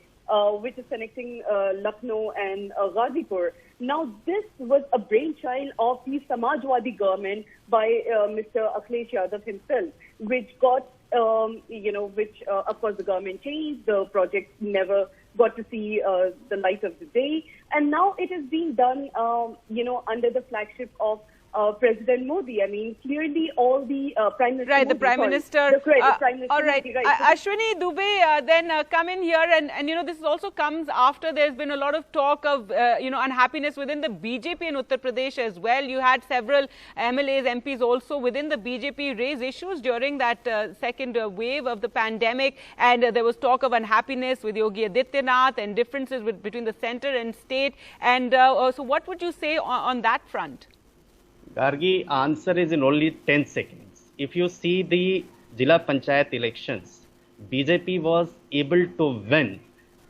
which is connecting Lucknow and Ghazipur. Now, this was a brainchild of the Samajwadi government by Mr. Akhilesh Yadav himself, which got, of course, the government changed. The project never got to see the light of the day. And now it is being done, under the flagship of President Modi. I mean, clearly all the Prime Minister. Right, the Prime Minister. The Prime Minister. All right. Modi, right. Ashwini Dubey, then come in here, and this also comes after there's been a lot of talk of unhappiness within the BJP in Uttar Pradesh as well. You had several MLAs, MPs also within the BJP raise issues during that second wave of the pandemic, and there was talk of unhappiness with Yogi Adityanath and differences between the centre and state. And so, what would you say on that front? Gargi, answer is in only 10 seconds. If you see the Jila Panchayat elections, BJP was able to win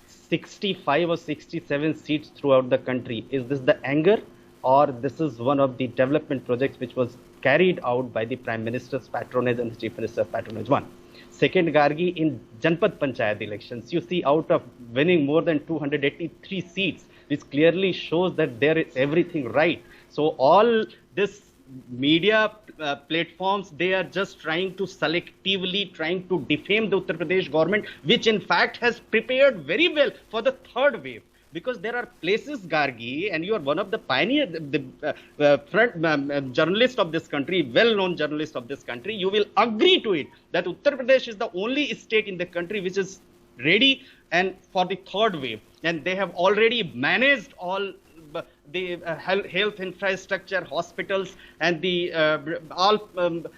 65 or 67 seats throughout the country. Is this the anger, or this is one of the development projects which was carried out by the Prime Minister's patronage and the Chief Minister's patronage? One. Second, Gargi, in Janpad Panchayat elections, you see out of winning more than 283 seats, which clearly shows that there is everything right. So all this media platforms, they are just trying to selectively defame the Uttar Pradesh government, which in fact has prepared very well for the third wave. Because there are places, Gargi, and you are one of the pioneer, front journalist of this country, well-known journalist of this country, you will agree to it that Uttar Pradesh is the only state in the country which is ready and for the third wave. And they have already managed all the health infrastructure, hospitals, and the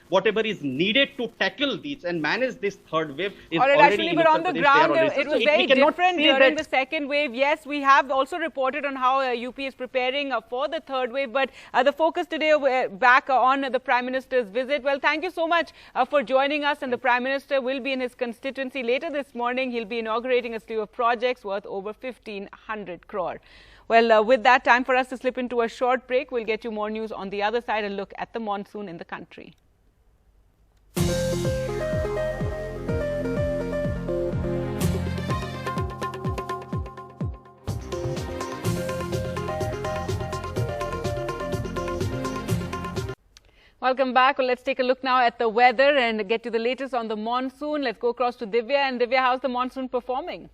whatever is needed to tackle these and manage this third wave is already actually, but on the ground, it was very different during the second wave. Yes, we have also reported on how UP is preparing for the third wave, but the focus today back on the Prime Minister's visit. Well, thank you so much for joining us, and the Prime Minister will be in his constituency later this morning. He'll be inaugurating a slew of projects worth over 1,500 crore. Well, with that, time for us to slip into a short break. We'll get you more news on the other side and look at the monsoon in the country. Welcome back. Well, let's take a look now at the weather and get you the latest on the monsoon. Let's go across to Divya. And Divya, how's the monsoon performing?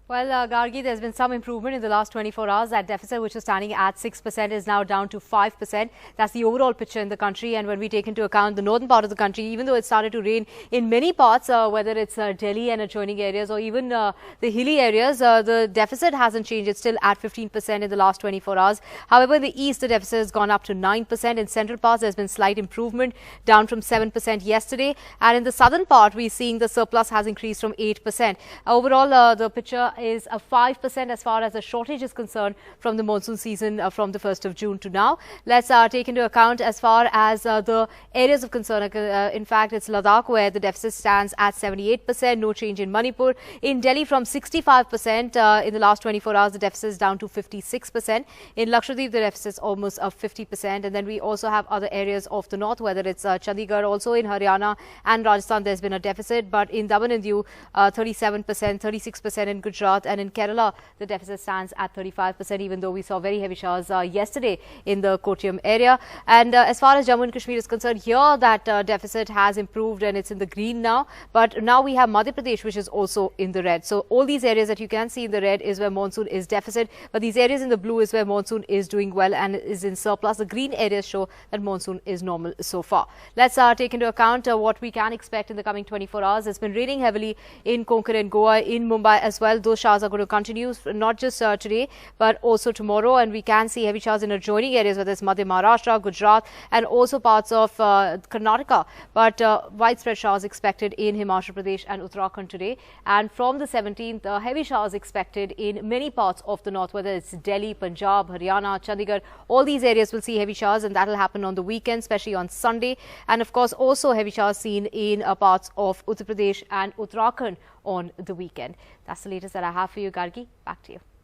Well, Gargi, there's been some improvement in the last 24 hours. That deficit, which was standing at 6%, is now down to 5%. That's the overall picture in the country. And when we take into account the northern part of the country, even though it started to rain in many parts, whether it's Delhi and adjoining areas or even the hilly areas, the deficit hasn't changed. It's still at 15% in the last 24 hours. However, in the east, the deficit has gone up to 9%. In central parts, there's been slight improvement, down from 7% yesterday. And in the southern part, we're seeing the surplus has increased from 8%. Overall, the picture is a 5% as far as the shortage is concerned from the monsoon season from the 1st of June to now. Let's take into account as far as the areas of concern. In fact, it's Ladakh where the deficit stands at 78%, no change in Manipur. In Delhi from 65% in the last 24 hours, the deficit is down to 56%. In Lakshadweep, the deficit is almost 50%. And then we also have other areas of the north, whether it's Chandigarh, also in Haryana and Rajasthan, there's been a deficit. But in Daman and Diu, 37%, 36% in Gujarat, and in Kerala, the deficit stands at 35%, even though we saw very heavy showers yesterday in the Kottayam area. And as far as Jammu and Kashmir is concerned, here that deficit has improved and it's in the green now. But now we have Madhya Pradesh, which is also in the red. So all these areas that you can see in the red is where monsoon is deficit. But these areas in the blue is where monsoon is doing well and is in surplus. The green areas show that monsoon is normal so far. Let's take into account what we can expect in the coming 24 hours. It's been raining heavily in Konkan and Goa, in Mumbai as well. Those showers are going to continue not just today but also tomorrow, and we can see heavy showers in adjoining areas, whether it's Madhya Maharashtra, Gujarat and also parts of Karnataka. But widespread showers expected in Himachal Pradesh and Uttarakhand today. And from the 17th, heavy showers expected in many parts of the north, whether it's Delhi, Punjab, Haryana, Chandigarh. All these areas will see heavy showers, and that will happen on the weekend, especially on Sunday. And of course also heavy showers seen in parts of Uttar Pradesh and Uttarakhand on the weekend. That's the latest that I have for you, Gargi. Back to you.